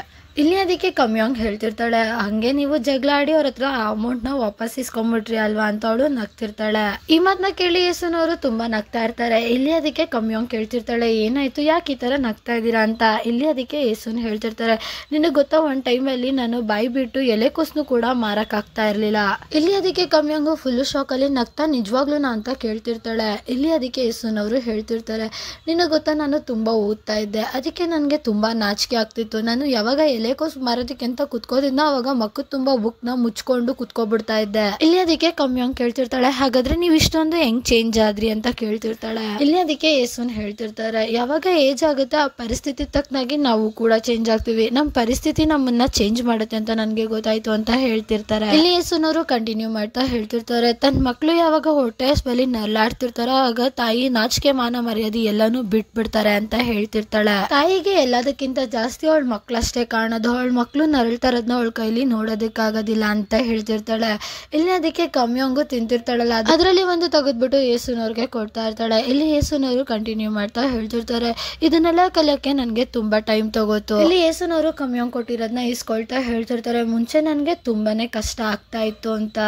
ಇಲ್ಲಿ ಅದಕ್ಕೆ ಕಮ್ಯೋಂಗ್ ಹೇಳ್ತಿರ್ತಾಳೆ, ಹಂಗೆ ನೀವು ಜಗಳ ಆಡಿ ಅವ್ರ ಹತ್ರ ಅಮೌಂಟ್ ನ ವಾಪಸ್ ಇಸ್ಕೊಂಡ್ಬಿಟ್ರಿ ಅಲ್ವಾ ಅಂತ ಅವಳು ನಗ್ತಿರ್ತಾಳೆ. ಈ ಮಾತನ್ನ ಕೇಳಿ ಯೇಸುನವರು ತುಂಬಾ ನಗ್ತಾ ಇರ್ತಾರೆ. ಇಲ್ಲಿ ಅದಕ್ಕೆ ಕಮ್ಯೋಂಗ್ ಕೇಳ್ತಿರ್ತಾಳೆ, ಏನಾಯ್ತು, ಯಾಕೆ ಈ ತರ ನಗ್ತಾ ಇದ್ದೀರಾ ಅಂತ. ಇಲ್ಲಿ ಅದಕ್ಕೆ ಯೇಸುನ್ ಹೇಳ್ತಿರ್ತಾರೆ, ನಿನಗೆ ಗೊತ್ತಾ ಒಂದ್ ಟೈಮ್ ಅಲ್ಲಿ ನಾನು ಬಾಯಿ ಬಿಟ್ಟು ಎಲೆಕೋಸ್ನು ಕೂಡ ಮಾರಕ್ ಆಗ್ತಾ ಇರ್ಲಿಲ್ಲ. ಇಲ್ಲಿ ಅದಕ್ಕೆ ಕಮ್ಯೋಂಗು ಫುಲ್ ಶಾಕ್ ಅಲ್ಲಿ ನಗ್ತಾ ನಿಜವಾಗ್ಲೂನಾ ಅಂತ ಕೇಳ್ತಿರ್ತಾಳೆ. ಇಲ್ಲಿ ಅದಕ್ಕೆ ಯೇಸುನವರು ಹೇಳ್ತಿರ್ತಾರೆ, ನಿನಗೆ ಗೊತ್ತಾ ನಾನು ತುಂಬಾ ಓದ್ತಾ ಇದ್ದೆ, ಅದಕ್ಕೆ ನನ್ಗೆ ತುಂಬಾ ನಾಚಿಕೆ ಆಗ್ತಿತ್ತು, ನಾನು ಯಾವಾಗ ಎಲೆಕೋಸ್ ಮಾರೋದಕ್ಕೆ ಅಂತ ಕುತ್ಕೋದಿದ್ನ ಅವಾಗ ಮಕ್ಕಳು ತುಂಬಾ ಬುಕ್ ನ ಮುಚ್ಕೊಂಡು ಕುತ್ಕೋಬಿಡ್ತಾ ಇದ್ದೆ. ಇಲ್ಲಿ ಅದಕ್ಕೆ ಕಮ್ಯೋಂಗ್ ಕೇಳ್ತಿರ್ತಾಳೆ, ಹಾಗಾದ್ರೆ ನೀವು ಇಷ್ಟೊಂದು ಹೆಂಗ್ ಚೇಂಜ್ ಆದ್ರಿ ಅಂತ ಕೇಳ್ತಿರ್ತಾಳೆ. ಇಲ್ಲಿ ಅದಕ್ಕೆ ಯೇಸುನ್ ಹೇಳ್ತಿರ್ತಾರೆ, ಯಾವಾಗ ಏಜ್ ಆಗುತ್ತೆ ಆ ಪರಿಸ್ಥಿತಿ ತಕ್ಕನಾಗಿ ನಾವು ಕೂಡ ಚೇಂಜ್ ಆಗ್ತೀವಿ, ನಮ್ ಪರಿಸ್ಥಿತಿ ನಮ್ಮನ್ನ ಚೇಂಜ್ ಮಾಡುತ್ತೆ ಅಂತ ನನ್ಗೆ ಗೊತ್ತಾಯ್ತು ಅಂತ ಹೇಳ್ತಿರ್ತಾರೆ. ಇಲ್ಲಿ ಯೇಸುನವರು ಕಂಟಿನ್ಯೂ ಮಾಡ್ತಾ ಹೇಳ್ತಿರ್ತಾರೆ, ತನ್ನ ಮಕ್ಳು ಯಾವಾಗ ಹೊಟ್ಟೆ ಹಸ್ಬಲಿ ನರಳಾಡ್ತಿರ್ತಾರ ಆಗ ತಾಯಿ ನಾಚಿಕೆ ಮಾನ ಮರ್ಯಾದೆ ಎಲ್ಲಾನು ಬಿಟ್ಬಿಡ್ತಾರೆ ಅಂತ ಹೇಳ್ತಿರ್ತಾಳೆ. ತಾಯಿಗೆ ಎಲ್ಲದಕ್ಕಿಂತ ಜಾಸ್ತಿ ಅವಳ ಮಕ್ಳಷ್ಟೇ ಕಾರಣ, ಅವಳ ಮಕ್ಳು ನರಳ್ತಾರದ್ನ ಅವಳ ಕೈಲಿ ನೋಡೋದಕ್ಕಾಗೋದಿಲ್ಲ ಅಂತ ಹೇಳ್ತಿರ್ತಾಳೆ. ಇಲ್ಲಿ ಅದಕ್ಕೆ ಕಮ್ಯೋಂಗು ತಿಂತಿರ್ತಾಳಲ್ಲ, ಅದರಲ್ಲಿ ಒಂದು ತೆಗೆದ್ಬಿಟ್ಟು ಯೇಸುನವ್ರಿಗೆ ಕೊಡ್ತಾ ಇರ್ತಾಳೆ. ಇಲ್ಲಿ ಯೇಸುನವರು ಕಂಟಿನ್ಯೂ ಮಾಡ್ತಾ ಹೇಳ್ತಿರ್ತಾರೆ, ಇದನ್ನೆಲ್ಲ ಕಲಿಯೋಕೆ ನನ್ಗೆ ತುಂಬಾ ಟೈಮ್ ತಗೋತು. ಇಲ್ಲಿ ಯೇಸುನವರು ಕಮ್ಯೋಂಗ್ ಕೊಟ್ಟಿರೋದನ್ನ ಇಸ್ಕೊಳ್ತಾ ಹೇಳ್ತಿರ್ತಾರೆ, ಮುಂಚೆ ನನ್ಗೆ ತುಂಬಾನೇ ಕಷ್ಟ ಆಗ್ತಾ ಇತ್ತು ಅಂತ.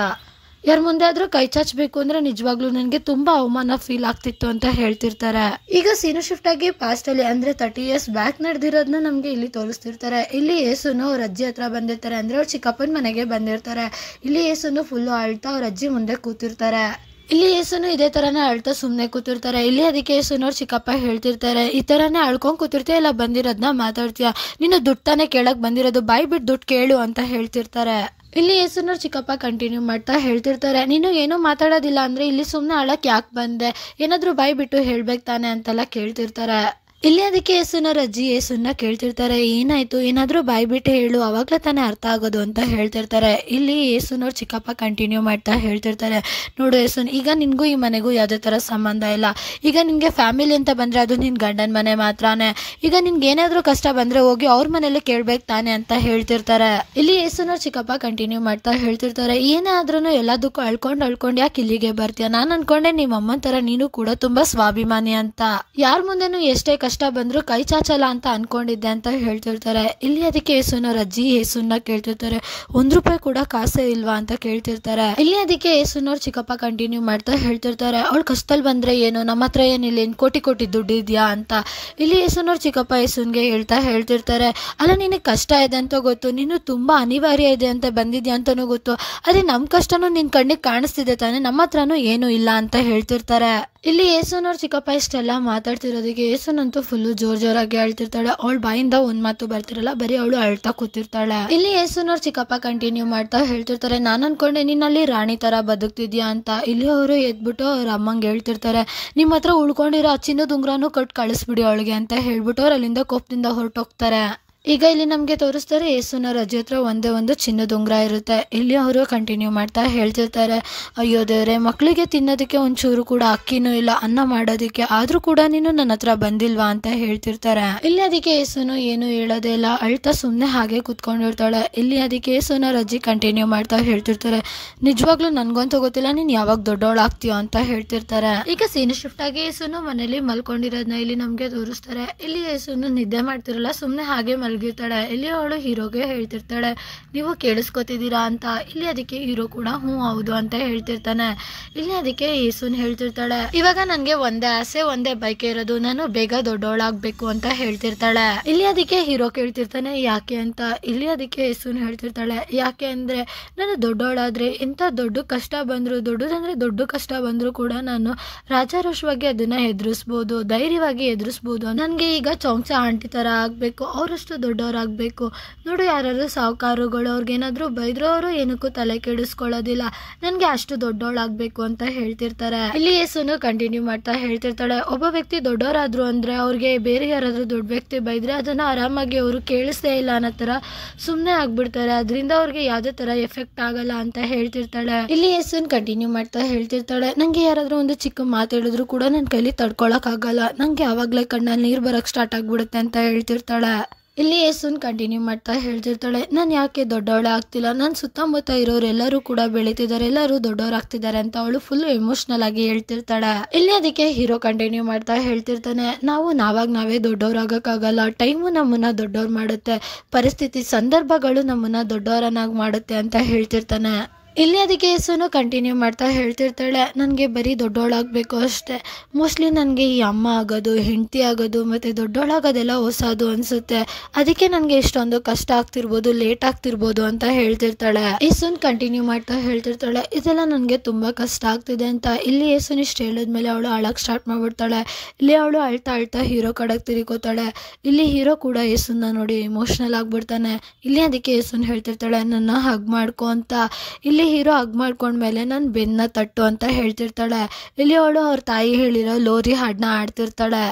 ಯಾರ ಮುಂದೆ ಆದ್ರೂ ಕೈ ಚಾಚಬೇಕು ಅಂದ್ರೆ ನಿಜವಾಗ್ಲೂ ನನಗೆ ತುಂಬಾ ಅವಮಾನ ಫೀಲ್ ಆಗ್ತಿತ್ತು ಅಂತ ಹೇಳ್ತಿರ್ತಾರೆ. ಈಗ ಸೀನು ಶಿಫ್ಟ್ ಆಗಿ ಪಾಸ್ಟ್ ಅಲ್ಲಿ ಅಂದ್ರೆ 30 years ಬ್ಯಾಕ್ ನಡೆದಿರೋದನ್ನ ನಮ್ಗೆ ಇಲ್ಲಿ ತೋರಿಸ್ತಿರ್ತಾರೆ. ಇಲ್ಲಿ ಯೇಸುನು ಅವ್ರ ಅಜ್ಜಿ ಹತ್ರ ಬಂದಿರ್ತಾರೆ, ಅಂದ್ರೆ ಅವ್ರ ಚಿಕ್ಕಪ್ಪನ ಮನೆಗೆ ಬಂದಿರ್ತಾರೆ. ಇಲ್ಲಿ ಯೇಸುನು ಫುಲ್ಲು ಅಳ್ತಾ ಅವ್ರ ಅಜ್ಜಿ ಮುಂದೆ ಕೂತಿರ್ತಾರೆ. ಇಲ್ಲಿ ಯೇಸುನು ಇದೇ ತರನೇ ಅಳ್ತಾ ಸುಮ್ನೆ ಕೂತಿರ್ತಾರೆ. ಇಲ್ಲಿ ಅದಕ್ಕೆ ಯೇಸುನವ್ರ ಚಿಕ್ಕಪ್ಪ ಹೇಳ್ತಿರ್ತಾರೆ, ಈ ತರನೇ ಅಳ್ಕೊಂಡ್ ಕೂತಿರ್ತೀಯ, ಇಲ್ಲ ಬಂದಿರೋದ್ನ ಮಾತಾಡ್ತೀಯ, ನೀನು ದುಡ್ಡು ತಾನೇ ಕೇಳಕ್ ಬಂದಿರೋದು, ಬಾಯ್ ಬಿಟ್ಟು ದುಡ್ಡು ಕೇಳು ಅಂತ ಹೇಳ್ತಿರ್ತಾರೆ. ಇಲ್ಲಿ ಯೇಸುನವ್ರ ಚಿಕ್ಕಪ್ಪ ಕಂಟಿನ್ಯೂ ಮಾಡ್ತಾ ಹೇಳ್ತಿರ್ತಾರೆ, ನೀನು ಏನೂ ಮಾತಾಡೋದಿಲ್ಲ ಅಂದ್ರೆ ಇಲ್ಲಿ ಸುಮ್ನೆ ಅಳಕ್ ಯಾಕೆ ಬಂದೆ, ಏನಾದ್ರೂ ಬಾಯ್ ಬಿಟ್ಟು ಹೇಳ್ಬೇಕು ತಾನೆ ಅಂತೆಲ್ಲ ಕೇಳ್ತಿರ್ತಾರೆ. ಇಲ್ಲಿ ಅದಕ್ಕೆ ಯೇಸುನವ್ರ ಅಜ್ಜಿ ಯೇಸುನ ಕೇಳ್ತಿರ್ತಾರೆ, ಏನಾಯ್ತು, ಏನಾದ್ರೂ ಬಾಯ್ ಬಿಟ್ಟು ಹೇಳು, ಅವಾಗ್ಲೇ ತಾನೇ ಅರ್ಥ ಆಗೋದು ಅಂತ ಹೇಳ್ತಿರ್ತಾರೆ. ಇಲ್ಲಿ ಯೇಸುನವ್ರ ಚಿಕ್ಕಪ್ಪ ಕಂಟಿನ್ಯೂ ಮಾಡ್ತಾ ಹೇಳ್ತಿರ್ತಾರೆ, ನೋಡು ಯೇಸುನ್, ಈಗ ನಿನ್ಗೂ ಈ ಮನೆಗೂ ಯಾವುದೇ ತರ ಸಂಬಂಧ ಇಲ್ಲ. ಈಗ ನಿನ್ಗೆ ಫ್ಯಾಮಿಲಿ ಅಂತ ಬಂದ್ರೆ ಅದು ನಿನ್ ಗಂಡನ ಮನೆ ಮಾತ್ರನೇ. ಈಗ ನಿನ್ಗೆ ಏನಾದ್ರೂ ಕಷ್ಟ ಬಂದ್ರೆ ಹೋಗಿ ಅವ್ರ ಮನೇಲಿ ಕೇಳ್ಬೇಕು ತಾನೆ ಅಂತ ಹೇಳ್ತಿರ್ತಾರೆ. ಇಲ್ಲಿ ಯೇಸುನವ್ರ ಚಿಕ್ಕಪ್ಪ ಕಂಟಿನ್ಯೂ ಮಾಡ್ತಾ ಹೇಳ್ತಿರ್ತಾರೆ, ಏನೇ ಆದ್ರೂ ಎಲ್ಲದಕ್ಕೂ ಅಳ್ಕೊಂಡ್ ಯಾಕೆ ಇಲ್ಲಿಗೆ ಬರ್ತೀಯ, ನಾನು ಅನ್ಕೊಂಡೆ ನಿಮ್ಮ ಅಮ್ಮನ ತರ ನೀನು ಕೂಡ ತುಂಬಾ ಸ್ವಾಭಿಮಾನಿ ಅಂತ, ಯಾರ ಮುಂದೆನೂ ಎಷ್ಟೇ ಕಷ್ಟ ಬಂದ್ರು ಕೈ ಚಾಚಲ್ಲ ಅಂತ ಅನ್ಕೊಂಡಿದ್ದೆ ಅಂತ ಹೇಳ್ತಿರ್ತಾರೆ. ಇಲ್ಲಿ ಅದಕ್ಕೆ ಯೇಸುನವ್ರ ಅಜ್ಜಿ ಯೇಸುನ ಕೇಳ್ತಿರ್ತಾರೆ, ₹1 ಕೂಡ ಕಾಸೇ ಇಲ್ವಾ ಅಂತ ಕೇಳ್ತಿರ್ತಾರೆ. ಇಲ್ಲಿ ಅದಕ್ಕೆ ಯೇಸುನವ್ರ ಚಿಕ್ಕಪ್ಪ ಕಂಟಿನ್ಯೂ ಮಾಡ್ತಾ ಹೇಳ್ತಿರ್ತಾರೆ, ಅವಳು ಕಷ್ಟದಲ್ಲಿ ಬಂದ್ರೆ ಏನು, ನಮ್ಮ ಹತ್ರ ಏನಿಲ್ಲ, ಕೋಟಿ ದುಡ್ಡು ಇದೆಯಾ ಅಂತ. ಇಲ್ಲಿ ಯೇಸುನವ್ರ ಚಿಕ್ಕಪ್ಪ ಯೇಸುನ್ಗೆ ಹೇಳ್ತಿರ್ತಾರೆ, ಅಲ್ಲ ನಿನಗೆ ಕಷ್ಟ ಇದೆ ಅಂತ ಗೊತ್ತು, ನೀನು ತುಂಬಾ ಅನಿವಾರ್ಯ ಇದೆ ಅಂತ ಬಂದಿದ್ಯಾ ಅಂತಾನೂ ಗೊತ್ತು, ಅದೇ ನಮ್ ಕಷ್ಟನೂ ನಿನ್ ಕಣ್ಣಿಗೆ ಕಾಣಿಸ್ತಿದೆ ತಾನೆ, ನಮ್ಮ ಹತ್ರನೂ ಏನು ಇಲ್ಲ ಅಂತ ಹೇಳ್ತಿರ್ತಾರೆ. ಇಲ್ಲಿ ಯೇಸುನವ್ರ ಚಿಕ್ಕಪ್ಪ ಇಷ್ಟೆಲ್ಲ ಮಾತಾಡ್ತಿರೋದಕ್ಕೆ ಯೇಸುನಂತೂ ಫುಲ್ಲು ಜೋರಾಗಿ ಅಳ್ತಿರ್ತಾಳೆ. ಅವಳ ಬಾಯಿಂದ ಒಂದ್ ಮಾತು ಬರ್ತಿರಲ್ಲ, ಬರೀ ಅವಳು ಅಳ್ತಾ ಕೂತಿರ್ತಾಳೆ. ಇಲ್ಲಿ ಯೇಸುನವ್ರ ಚಿಕ್ಕಪ್ಪ ಕಂಟಿನ್ಯೂ ಮಾಡ್ತಾ ಹೇಳ್ತಿರ್ತಾರೆ, ನಾನು ಅನ್ಕೊಂಡೆ ನೀನಲ್ಲಿ ರಾಣಿ ತರ ಬದುಕ್ತಿದ್ಯಾ ಅಂತ. ಇಲ್ಲಿ ಅವರು ಎದ್ಬಿಟ್ಟು ಅವ್ರ ಅಮ್ಮಂಗೆ ಹೇಳ್ತಿರ್ತಾರೆ, ನಿಮ್ಮ ಹತ್ರ ಉಳ್ಕೊಂಡಿರೋ ಚಿನ್ನದ ಉಂಗ್ರನೂ ಕೊಟ್ಟು ಕಳಿಸ್ಬಿಡಿ ಅವಳಿಗೆ ಅಂತ ಹೇಳ್ಬಿಟ್ಟು ಅವ್ರು ಅಲ್ಲಿಂದ ಕೋಪದಿಂದ ಹೊರಟೋಗ್ತಾರೆ. ಈಗ ಇಲ್ಲಿ ನಮ್ಗೆ ತೋರಿಸ್ತಾರೆ, ಯೇಸುನವ್ರ ಅಜ್ಜಿ ಹತ್ರ ಒಂದೇ ಒಂದು ಚಿನ್ನದ ಉಂಗ್ರ ಇರುತ್ತೆ. ಇಲ್ಲಿ ಅವರು ಕಂಟಿನ್ಯೂ ಮಾಡ್ತಾ ಹೇಳ್ತಿರ್ತಾರೆ, ಅಯ್ಯೋ ದೇವ್ರೆ, ಮಕ್ಳಿಗೆ ತಿನ್ನೋದಕ್ಕೆ ಒಂಚೂರು ಕೂಡ ಅಕ್ಕಿನೂ ಇಲ್ಲ, ಅನ್ನ ಮಾಡೋದಕ್ಕೆ, ಆದ್ರೂ ಕೂಡ ನೀನು ನನ್ನ ಹತ್ರ ಬಂದಿಲ್ವಾ ಅಂತ ಹೇಳ್ತಿರ್ತಾರೆ. ಇಲ್ಲಿ ಅದಕ್ಕೆ ಯೇಸುನು ಏನು ಹೇಳೋದೇ ಇಲ್ಲ, ಅಳ್ತಾ ಸುಮ್ನೆ ಹಾಗೆ ಕುತ್ಕೊಂಡಿರ್ತಾಳೆ. ಇಲ್ಲಿ ಅದಕ್ಕೆ ಯೇಸುನವ್ರ ಅಜ್ಜಿ ಕಂಟಿನ್ಯೂ ಮಾಡ್ತಾ ಹೇಳ್ತಿರ್ತಾರೆ, ನಿಜವಾಗ್ಲೂ ನನ್ಗಂತೂ ಗೊತ್ತಿಲ್ಲ ನೀನ್ ಯಾವಾಗ ದೊಡ್ಡವಳಾಗ್ತೀಯೋ ಅಂತ ಹೇಳ್ತಿರ್ತಾರೆ. ಈಗ ಸೀನ್ ಶಿಫ್ಟ್ ಆಗಿ ಯೇಸುನು ಮನೇಲಿ ಮಲ್ಕೊಂಡಿರೋದನ್ನ ಇಲ್ಲಿ ನಮ್ಗೆ ತೋರಿಸ್ತಾರೆ. ಇಲ್ಲಿ ಯೇಸುನು ನಿದ್ದೆ ಮಾಡ್ತಿರಲ್ಲ, ಸುಮ್ನೆ ಹಾಗೆ ಮಲಗಿರ್ತಾಳೆ. ಇಲ್ಲಿ ಅವಳು ಹೀರೋಗೆ ಹೇಳ್ತಿರ್ತಾಳೆ, ನೀವು ಕೇಳಿಸ್ಕೊತಿದ್ದೀರಾ ಅಂತ. ಇಲ್ಲಿ ಅದಕ್ಕೆ ಹೀರೋ ಕೂಡ ಹೌದು ಅಂತ ಹೇಳ್ತಿರ್ತಾನೆ. ಇಲ್ಲಿ ಅದಕ್ಕೆ ಯೇಸುನ್ ಹೇಳ್ತಿರ್ತಾಳೆ, ಇವಾಗ ನನ್ಗೆ ಒಂದೇ ಆಸೆ, ಒಂದೇ ಬೈಕೆ ಇರೋದು, ನಾನು ಬೇಗ ದೊಡ್ಡವಳಾಗ್ಬೇಕು ಅಂತ ಹೇಳ್ತಿರ್ತಾಳೆ. ಇಲ್ಲಿ ಅದಕ್ಕೆ ಹೀರೋ ಕೇಳ್ತಿರ್ತಾನೆ, ಯಾಕೆ ಅಂತ. ಇಲ್ಲಿ ಅದಕ್ಕೆ ಯೇಸುನ್ ಹೇಳ್ತಿರ್ತಾಳೆ, ಯಾಕೆ ಅಂದ್ರೆ ನಾನು ದೊಡ್ಡವಳಾದ್ರೆ ಎಂತ ದೊಡ್ಡ ಕಷ್ಟ ಬಂದ್ರು, ದೊಡ್ಡದಂದ್ರೆ ದೊಡ್ಡ ಕಷ್ಟ ಬಂದ್ರು ಕೂಡ ನಾನು ರಾಜಾರೋಷವಾಗಿ ಅದನ್ನ ಎದುರಿಸ್ಬೋದು, ಧೈರ್ಯವಾಗಿ ಎದುರಿಸ್ಬೋದು. ನನ್ಗೆ ಈಗ ಚೌಂಚ ಆಂಟಿ ತರ ಆಗ್ಬೇಕು, ಅವರಷ್ಟು ದೊಡ್ಡವರಾಗಬೇಕು. ನೋಡು, ಯಾರು ಸಾಹುಕಾರುಗಳು ಅವ್ರಿಗೇನಾದ್ರೂ ಬೈದ್ರು ಅವರು ಏನಕ್ಕೂ ತಲೆ ಕೆಡಿಸ್ಕೊಳ್ಳೋದಿಲ್ಲ, ನನ್ಗೆ ಅಷ್ಟು ದೊಡ್ಡವಳಾಗ್ಬೇಕು ಅಂತ ಹೇಳ್ತಿರ್ತಾರೆ. ಇಲ್ಲಿ ಯೇಸುನು ಕಂಟಿನ್ಯೂ ಮಾಡ್ತಾ ಹೇಳ್ತಿರ್ತಾಳೆ, ಒಬ್ಬ ವ್ಯಕ್ತಿ ದೊಡ್ಡವರಾದ್ರು ಅಂದ್ರೆ ಅವ್ರಿಗೆ ಬೇರೆ ಯಾರಾದ್ರೂ ದೊಡ್ಡ ವ್ಯಕ್ತಿ ಬೈದ್ರೆ ಅದನ್ನ ಆರಾಮಾಗಿ ಅವರು ಕೇಳಿಸ್ತೇ ಇಲ್ಲ ಅನ್ನೋ ತರ ಸುಮ್ನೆ ಆಗ್ಬಿಡ್ತಾರೆ, ಅದರಿಂದ ಅವ್ರಿಗೆ ಯಾವ್ದೇ ತರ ಎಫೆಕ್ಟ್ ಆಗಲ್ಲ ಅಂತ ಹೇಳ್ತಿರ್ತಾಳೆ. ಇಲ್ಲಿ ಯೇಸುನ್ ಕಂಟಿನ್ಯೂ ಮಾಡ್ತಾ ಹೇಳ್ತಿರ್ತಾಳೆ, ನಂಗೆ ಯಾರಾದ್ರೂ ಒಂದು ಚಿಕ್ಕ ಮಾತಾಡಿದ್ರು ಕೂಡ ನನ್ ಕೈಲಿ ತಡ್ಕೊಳಕ್ ಆಗಲ್ಲ, ನಂಗೆ ಯಾವಾಗ್ಲೇ ಕಣ್ಣಲ್ಲಿ ನೀರ್ ಬರಕ್ ಸ್ಟಾರ್ಟ್ ಆಗ್ಬಿಡುತ್ತೆ ಅಂತ ಹೇಳ್ತಿರ್ತಾಳೆ. ಇಲ್ಲಿ ಯೇಸುನ್ ಕಂಟಿನ್ಯೂ ಮಾಡ್ತಾ ಹೇಳ್ತಿರ್ತಾಳೆ, ನಾನು ಯಾಕೆ ದೊಡ್ಡವಳೆ ಆಗ್ತಿಲ್ಲ, ನನ್ನ ಸುತ್ತಮುತ್ತ ಇರೋರು ಎಲ್ಲರೂ ಕೂಡ ಬೆಳೀತಿದ್ದಾರೆ, ಎಲ್ಲರೂ ದೊಡ್ಡವರಾಗ್ತಿದ್ದಾರೆ ಅಂತ ಅವಳು ಫುಲ್ ಎಮೋಷನಲ್ ಆಗಿ ಹೇಳ್ತಿರ್ತಾಳೆ. ಇಲ್ಲಿ ಅದಕ್ಕೆ ಹೀರೋ ಕಂಟಿನ್ಯೂ ಮಾಡ್ತಾ ಹೇಳ್ತಿರ್ತಾನೆ, ನಾವಾಗ ನಾವೇ ದೊಡ್ಡವರಾಗಕ್ಕಾಗಲ್ಲ, ಟೈಮು ನಮ್ಮನ್ನ ದೊಡ್ಡವ್ರು ಮಾಡುತ್ತೆ, ಪರಿಸ್ಥಿತಿ ಸಂದರ್ಭಗಳು ನಮ್ಮನ್ನ ದೊಡ್ಡವರನ್ನಾಗಿ ಮಾಡುತ್ತೆ ಅಂತ ಹೇಳ್ತಿರ್ತಾನೆ. ಇಲ್ಲಿ ಅದಕ್ಕೆ ಯೇಸುನು ಕಂಟಿನ್ಯೂ ಮಾಡ್ತಾ ಹೇಳ್ತಿರ್ತಾಳೆ, ನನಗೆ ಬರೀ ದೊಡ್ಡವಳಾಗಬೇಕು ಅಷ್ಟೇ, ಮೋಸ್ಟ್ಲಿ ನನಗೆ ಈ ಅಮ್ಮ ಆಗೋದು, ಹೆಂಡತಿ ಆಗೋದು ಮತ್ತು ದೊಡ್ಡವಳಾಗೋದೆಲ್ಲ ಹೊಸದು ಅನಿಸುತ್ತೆ, ಅದಕ್ಕೆ ನನಗೆ ಇಷ್ಟೊಂದು ಕಷ್ಟ ಆಗ್ತಿರ್ಬೋದು, ಲೇಟ್ ಆಗ್ತಿರ್ಬೋದು ಅಂತ ಹೇಳ್ತಿರ್ತಾಳೆ. ಯೇಸುನ್ ಕಂಟಿನ್ಯೂ ಮಾಡ್ತಾ ಹೇಳ್ತಿರ್ತಾಳೆ, ಇದೆಲ್ಲ ನನಗೆ ತುಂಬ ಕಷ್ಟ ಆಗ್ತಿದೆ ಅಂತ. ಇಲ್ಲಿ ಯೇಸುನ್ ಇಷ್ಟು ಹೇಳಿದ್ಮೇಲೆ ಅವಳು ಅಳಕ್ಕೆ ಸ್ಟಾರ್ಟ್ ಮಾಡ್ಬಿಡ್ತಾಳೆ. ಇಲ್ಲಿ ಅವಳು ಅಳ್ತಾ ಹೀರೋ ಕಡೆಗೆ ತಿರುಗೋತಾಳೆ. ಇಲ್ಲಿ ಹೀರೋ ಕೂಡ ಯೇಸುನ್ನ ನೋಡಿ ಎಮೋಷ್ನಲ್ ಆಗ್ಬಿಡ್ತಾನೆ. ಇಲ್ಲಿ ಅದಕ್ಕೆ ಯೇಸುನ್ ಹೇಳ್ತಿರ್ತಾಳೆ, ನನ್ನ ಹಗ್ ಮಾಡ್ಕೊ ಅಂತ. ಇಲ್ಲಿ ಹೀರೋ ಹಗ್ ಮಾಡ್ಕೊಂಡ್ಮೇಲೆ ನನ್ನ ಬೆನ್ನ ತಟ್ಟು ಅಂತ ಹೇಳ್ತಿರ್ತಾಳೆ. ಇಲ್ಲಿ ಅವಳು ಅವ್ರ ತಾಯಿ ಹೇಳಿರೋ ಲೋರಿ ಹಾಡನ್ನ ಆಡ್ತಿರ್ತಾಳೆ,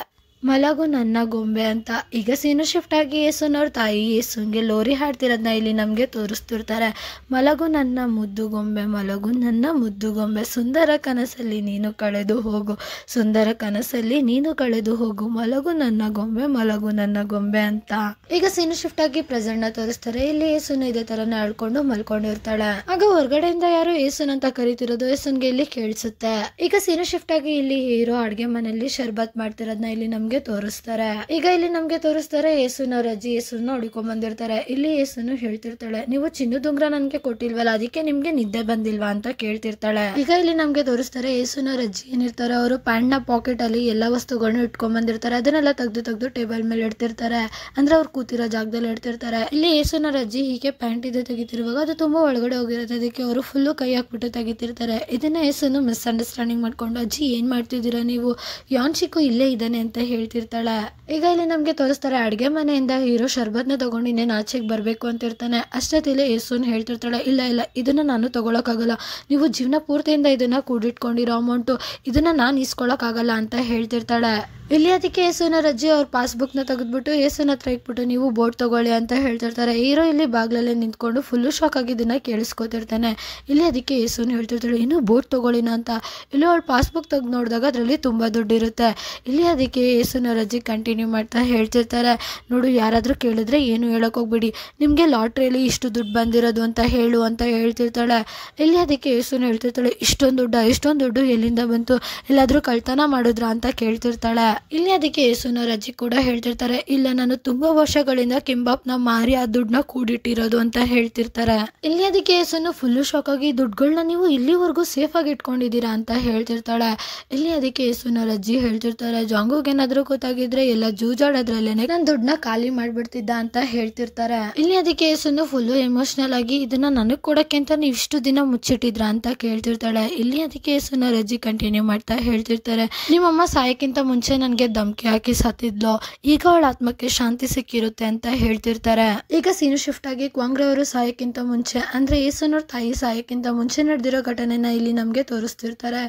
ಮಲಗು ನನ್ನ ಗೊಂಬೆ ಅಂತ. ಈಗ ಸೀನು ಶಿಫ್ಟ್ ಆಗಿ ಯೇಸುನವ್ರ ತಾಯಿ ಯೇಸುನ್ಗೆ ಲೋರಿ ಹಾಡ್ತಿರೋದನ್ನ ಇಲ್ಲಿ ನಮಗೆ ತೋರಿಸ್ತಿರ್ತಾರೆ. ಮಲಗು ನನ್ನ ಮುದ್ದು ಗೊಂಬೆ, ಮಲಗು ನನ್ನ ಮುದ್ದು ಗೊಂಬೆ, ಸುಂದರ ಕನಸಲ್ಲಿ ನೀನು ಕಳೆದು ಹೋಗು, ಸುಂದರ ಕನಸಲ್ಲಿ ನೀನು ಕಳೆದು ಹೋಗು, ಮಲಗು ನನ್ನ ಗೊಂಬೆ, ಮಲಗು ನನ್ನ ಗೊಂಬೆ ಅಂತ. ಈಗ ಸೀನು ಶಿಫ್ಟ್ ಆಗಿ ಪ್ರೆಸೆಂಟ್ ನ ತೋರಿಸ್ತಾರೆ. ಇಲ್ಲಿ ಯೇಸುನ್ ಇದೇ ತರನೇ ಆಳ್ಕೊಂಡು ಮಲ್ಕೊಂಡಿರ್ತಾಳೆ. ಆಗ ಹೊರಗಡೆಯಿಂದ ಯಾರು ಯೇಸುನ್ ಅಂತ ಕರಿತಿರೋದು ಯೇಸುನ್ಗೆ ಇಲ್ಲಿ ಕೇಳಿಸುತ್ತೆ. ಈಗ ಸೀನು ಶಿಫ್ಟ್ ಆಗಿ ಇಲ್ಲಿ ಹೀರೋ ಅಡ್ಗೆ ಮನೆಯಲ್ಲಿ ಶರ್ಬತ್ ಮಾಡ್ತಿರೋದನ್ನ ಇಲ್ಲಿ ನಮ್ಗೆ ನಮ್ಗೆ ತೋರಿಸ್ತಾರೆ. ಈಗ ಇಲ್ಲಿ ನಮ್ಗೆ ತೋರಿಸ್ತಾರೆ ಯೇಸುನವ್ರ ಅಜ್ಜಿ ಯೇಸುನ ಹುಡ್ಕೊಂಡ್ ಬಂದಿರ್ತಾರೆ. ಇಲ್ಲಿ ಯೇಸುನು ಹೇಳ್ತಿರ್ತಾಳೆ, ನೀವು ಚಿನ್ನದ ಉಂಗ್ರ ನನ್ಗೆ ಕೊಟ್ಟಿಲ್ವಲ್ಲ, ಅದಕ್ಕೆ ನಿಮ್ಗೆ ನಿದ್ದೆ ಬಂದಿಲ್ವಾ ಅಂತ ಕೇಳ್ತಿರ್ತಾಳೆ. ಈಗ ಇಲ್ಲಿ ನಮ್ಗೆ ತೋರಿಸ್ತಾರೆ ಯೇಸುನವ್ರ ಅಜ್ಜಿ ಏನಿರ್ತಾರೆ, ಅವರು ಪ್ಯಾಂಟ್ ನ ಪಾಕೆಟ್ ಅಲ್ಲಿ ಎಲ್ಲಾ ವಸ್ತುಗಳನ್ನ ಇಟ್ಕೊಂಡ್ ಬಂದಿರ್ತಾರೆ. ಅದನ್ನೆಲ್ಲ ತೆಗ್ದು ಟೇಬಲ್ ಮೇಲೆ ಇಡ್ತಿರ್ತಾರೆ, ಅಂದ್ರೆ ಅವ್ರು ಕೂತಿರೋ ಜಾಗದಲ್ಲಿ ಇಡ್ತಿರ್ತಾರೆ. ಇಲ್ಲಿ ಯೇಸುನವ್ರ ಅಜ್ಜಿ ಹೀಗೆ ಪ್ಯಾಂಟ್ ಇದೆ ತೆಗಿತಿರುವಾಗ ಅದು ತುಂಬಾ ಒಳಗಡೆ ಹೋಗಿರುತ್ತೆ. ಅದಕ್ಕೆ ಅವರು ಫುಲ್ಲು ಕೈ ಹಾಕ್ಬಿಟ್ಟು ತೆಗಿತಿರ್ತಾರೆ. ಇದನ್ನ ಯೇಸುನು ಮಿಸ್ಅಂಡರ್ಸ್ಟ್ಯಾಂಡಿಂಗ್ ಮಾಡ್ಕೊಂಡು, ಅಜ್ಜಿ ಏನ್ ಮಾಡ್ತಿದ್ದೀರಾ ನೀವು, ಯಾನ್ ಚಿಕ್ಕು ಇಲ್ಲೇ ಇದ್ದಾನೆ ಅಂತ ಹೇಳ್ತಿರ್ತಾಳೆ. ಈಗ ಇಲ್ಲಿ ನಮ್ಗೆ ತೋರಿಸ್ತಾರೆ ಅಡ್ಗೆ ಮನೆಯಿಂದ ಹೀರೋ ಶರ್ಬತ್ನ ತಗೊಂಡು ಇನ್ನೇನು ಆಚೆಗೆ ಬರ್ಬೇಕು ಅಂತ ಇರ್ತಾನೆ. ಅಷ್ಟೊತ್ತಿಲೆ ಯೇಸುನ್ ಹೇಳ್ತಿರ್ತಾಳೆ, ಇಲ್ಲ ಇದನ್ನ ನಾನು ತಗೊಳಕ್ಕಾಗಲ್ಲ, ನೀವು ಜೀವನ ಪೂರ್ತಿಯಿಂದ ಇದನ್ನ ಕೂಡಿಟ್ಕೊಂಡಿರೋ ಅಮೌಂಟು, ಇದನ್ನ ನಾನು ಇಸ್ಕೊಳಕ್ಕಾಗಲ್ಲ ಅಂತ ಹೇಳ್ತಿರ್ತಾಳೆ. ಇಲ್ಲಿ ಅದಕ್ಕೆ ಯೇಸುನವ್ರ ಅಜ್ಜಿ ಅವ್ರ ಪಾಸ್ಬುಕ್ ನ ತೆಗೆದ್ಬಿಟ್ಟು ಯೇಸುನ ಹತ್ರ ಇಟ್ಬಿಟ್ಟು ನೀವು ಬೋಟ್ ತಗೊಳ್ಳಿ ಅಂತ ಹೇಳ್ತಿರ್ತಾರೆ. ಹೀರೋ ಇಲ್ಲಿ ಬಾಗ್ಲಲ್ಲೇ ನಿಂತ್ಕೊಂಡು ಫುಲ್ಲು ಶಾಕ್ ಆಗಿ ಇದನ್ನ ಕೇಳಿಸ್ಕೊತಿರ್ತಾನೆ. ಇಲ್ಲಿ ಅದಕ್ಕೆ ಯೇಸುನ್ ಹೇಳ್ತಿರ್ತಾಳೆ, ಇನ್ನು ಬೋಟ್ ತಗೊಳ್ಳಿನ ಅಂತ. ಇಲ್ಲಿ ಅವಳು ಪಾಸ್ಬುಕ್ ತೆಗೆದು ನೋಡಿದಾಗ ಅದರಲ್ಲಿ ತುಂಬಾ ದುಡ್ಡು ಇರುತ್ತೆ. ಇಲ್ಲಿ ಅದಕ್ಕೆ ಯೇಸುನವ್ರ ಅಜ್ಜಿ ಕಂಟಿನ್ಯೂ ಮಾಡ್ತಾ ಹೇಳ್ತಿರ್ತಾರೆ, ನೋಡು ಯಾರಾದ್ರೂ ಕೇಳಿದ್ರೆ ಏನು ಹೇಳಕ್ ಹೋಗ್ಬಿಡಿ, ನಿಮ್ಗೆ ಲಾಟ್ರಿಯಲ್ಲಿ ಇಷ್ಟು ದುಡ್ಡು ಬಂದಿರೋದು ಅಂತ ಹೇಳು ಅಂತ ಹೇಳ್ತಿರ್ತಾಳೆ. ಇಲ್ಲಿ ಅದಕ್ಕೆ ಯೇಸುನ್ ಹೇಳ್ತಿರ್ತಾಳೆ, ಇಷ್ಟೊಂದು ದುಡ್ಡು ಎಲ್ಲಿಂದ ಬಂತು, ಎಲ್ಲಾದ್ರೂ ಕಳ್ತನ ಮಾಡಿದ್ರ ಅಂತ ಕೇಳ್ತಿರ್ತಾಳೆ. ಇಲ್ಲಿ ಅದಕ್ಕೆ ಯೇಸುನವ್ರ ಅಜ್ಜಿ ಕೂಡ ಹೇಳ್ತಿರ್ತಾರೆ, ಇಲ್ಲ ನಾನು ತುಂಬಾ ವರ್ಷಗಳಿಂದ ಕಿಂಬಾಪ್ನ ಮಾರಿ ಆ ದುಡ್ಡನ್ನ ಕೂಡಿಟ್ಟಿರೋದು ಅಂತ ಹೇಳ್ತಿರ್ತಾರೆ. ಇಲ್ಲಿ ಅದಕ್ಕೆ ಯೇಸುನು ಫುಲ್ಲು ಶಾಕ್ ಆಗಿ, ದುಡ್ಡುಗಳನ್ನ ನೀವು ಇಲ್ಲಿವರೆಗೂ ಸೇಫ್ ಆಗಿ ಇಟ್ಕೊಂಡಿದ್ದೀರಾ ಅಂತ ಹೇಳ್ತಿರ್ತಾಳೆ. ಇಲ್ಲಿ ಅದಕ್ಕೆ ಯೇಸುನವ್ರ ಅಜ್ಜಿ ಹೇಳ್ತಿರ್ತಾರೆ, ಜಾಂಗುಗೆ ಏನಾದ್ರೂ ಗೊತ್ತಾಗಿದ್ರೆ ಎಲ್ಲ ಜೂಜಾಡೋದ್ರಲ್ಲೇನೆ ನನ್ನ ದುಡ್ಡನ್ನ ಖಾಲಿ ಮಾಡ್ಬಿಡ್ತಿದ್ದ ಅಂತ ಹೇಳ್ತಿರ್ತಾರೆ. ಇಲ್ಲಿ ಅದಕ್ಕೆ ಯೇಸುನು ಫುಲ್ಲು ಎಮೋಷನಲ್ ಆಗಿ, ಇದನ್ನ ನನಗ್ ಕೊಡಕ್ಕೆ ಅಂತ ನೀವು ಇಷ್ಟು ದಿನ ಮುಚ್ಚಿಟ್ಟಿದ್ರ ಅಂತ ಕೇಳ್ತಿರ್ತಾಳೆ. ಇಲ್ಲಿ ಅದಕ್ಕೆ ಯೇಸುನವ್ರ ಅಜ್ಜಿ ಕಂಟಿನ್ಯೂ ಮಾಡ್ತಾ ಹೇಳ್ತಿರ್ತಾರೆ, ನಿಮ್ಮಮ್ಮ ಸಾಯಕ್ಕಿಂತ ಮುಂಚೆ ನನ್ಗೆ ಧಮಕಿ ಹಾಕಿ ಸತ್ತಿದ್ಲು, ಈಗ ಅವಳ ಆತ್ಮಕ್ಕೆ ಶಾಂತಿ ಸಿಕ್ಕಿರುತ್ತೆ ಅಂತ ಹೇಳ್ತಿರ್ತಾರೆ. ಈಗ ಸೀನು ಶಿಫ್ಟ್ ಆಗಿ ಕ್ವಾಂಗ್ರೆ ಅವರು ಸಾಯಕ್ಕಿಂತ ಮುಂಚೆ, ಅಂದ್ರೆ ಯೇಸುನವ್ರ ತಾಯಿ ಸಾಯಕ್ಕಿಂತ ಮುಂಚೆ ನಡೆದಿರೋ ಘಟನೆನ ಇಲ್ಲಿ ನಮ್ಗೆ ತೋರಿಸ್ತಿರ್ತಾರೆ.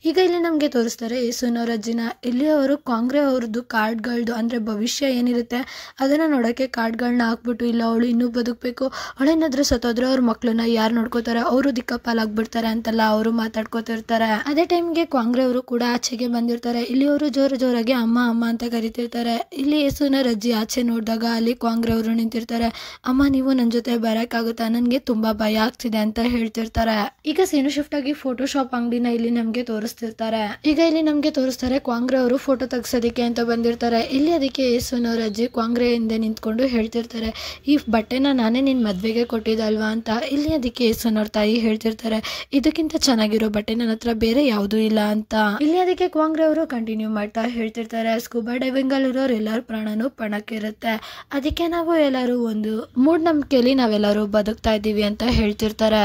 ಈಗ ಇಲ್ಲಿ ನಮ್ಗೆ ತೋರಿಸ್ತಾರೆ ಯೇಸುನವ್ರ ಅಜ್ಜಿನ. ಇಲ್ಲಿ ಅವರು ಕ್ವಾಂಗ್ರೆ ಅವ್ರದ್ದು ಕಾರ್ಡ್ಗಳದ್ದು ಅಂದ್ರೆ ಭವಿಷ್ಯ ಏನಿರುತ್ತೆ ಅದನ್ನ ನೋಡಕ್ಕೆ ಕಾರ್ಡ್ಗಳನ್ನ ಹಾಕ್ಬಿಟ್ಟು, ಇಲ್ಲ ಅವಳು ಇನ್ನೂ ಬದುಕ್ಬೇಕು, ಅವಳೇನಾದ್ರೂ ಸತ್ತೋದ್ರೆ ಅವ್ರ ಮಕ್ಳನ್ನ ಯಾರು ನೋಡ್ಕೋತಾರೆ, ಅವರು ದಿಕ್ಕಪಾಲಾಗ್ಬಿಡ್ತಾರೆ ಅಂತೆಲ್ಲ ಅವರು ಮಾತಾಡ್ಕೋತಿರ್ತಾರೆ. ಅದೇ ಟೈಮ್ಗೆ ಕ್ವಾಂಗ್ರೆ ಅವರು ಕೂಡ ಆಚೆಗೆ ಬಂದಿರ್ತಾರೆ. ಇಲ್ಲಿ ಅವರು ಜೋರಾಗಿ ಅಮ್ಮ ಅಂತ ಕರಿತಿರ್ತಾರೆ. ಇಲ್ಲಿ ಯೇಸುನವ್ರ ಅಜ್ಜಿ ಆಚೆ ನೋಡಿದಾಗ ಅಲ್ಲಿ ಕ್ವಾಂಗ್ರೆ ಅವರು ನಿಂತಿರ್ತಾರೆ. ಅಮ್ಮ ನೀವು ನನ್ನ ಜೊತೆ ಬರಕ್ಕಾಗುತ್ತಾ, ನನ್ಗೆ ತುಂಬಾ ಭಯ ಆಗ್ತಿದೆ ಅಂತ ಹೇಳ್ತಿರ್ತಾರೆ. ಈಗ ಸೀನು ಶಿಫ್ಟ್ ಆಗಿ ಫೋಟೋಶಾಪ್ ಅಂಗಡಿನ ಇಲ್ಲಿ ನಮ್ಗೆ ತೋರಿಸ್ತಿರ್ತಾರೆ. ಈಗ ಇಲ್ಲಿ ನಮ್ಗೆ ತೋರಿಸ್ತಾರೆ ಕ್ವಾಂಗ್ರೆ ಅವರು ಫೋಟೋ ತೆಗ್ಸೋದಕ್ಕೆ ಅಂತ ಬಂದಿರ್ತಾರೆ. ಇಲ್ಲಿ ಅದಕ್ಕೆ ಯೇಸುನವ್ರ ಅಜ್ಜಿ ಕ್ವಾಂಗ್ರೆ ಹಿಂದೆ ನಿಂತ್ಕೊಂಡು ಹೇಳ್ತಿರ್ತಾರೆ, ಈ ಬಟ್ಟೆನ ನಾನೇ ನಿನ್ ಮದ್ವೆಗೆ ಕೊಟ್ಟಿದ್ದಲ್ವಾ ಅಂತ. ಇಲ್ಲಿ ಅದಕ್ಕೆ ಯೇಸುನವ್ರ ತಾಯಿ ಹೇಳ್ತಿರ್ತಾರೆ, ಇದಕ್ಕಿಂತ ಚೆನ್ನಾಗಿರೋ ಬಟ್ಟೆ ನನ್ನ ಹತ್ರ ಬೇರೆ ಯಾವ್ದೂ ಇಲ್ಲ ಅಂತ. ಇಲ್ಲಿ ಅದಕ್ಕೆ ಕ್ವಾಂಗ್ರೆ ಅವರು ಕಂಟಿನ್ಯೂ ಮಾಡ್ತಾ ಹೇಳ್ತಿರ್ತಾರೆ, ಸ್ಕೂಬಾ ಡೈವಿಂಗ್ ಅಲ್ಲಿರೋರು ಎಲ್ಲರ ಪ್ರಾಣನೂ ಪಣಕ್ಕಿರುತ್ತೆ, ಅದಕ್ಕೆ ನಾವು ಎಲ್ಲರೂ ಒಂದು ಮೂಢನಂಬಿಕೆಯಲ್ಲಿ ನಾವೆಲ್ಲರೂ ಬದುಕ್ತಾ ಇದ್ದೀವಿ ಅಂತ ಹೇಳ್ತಿರ್ತಾರೆ.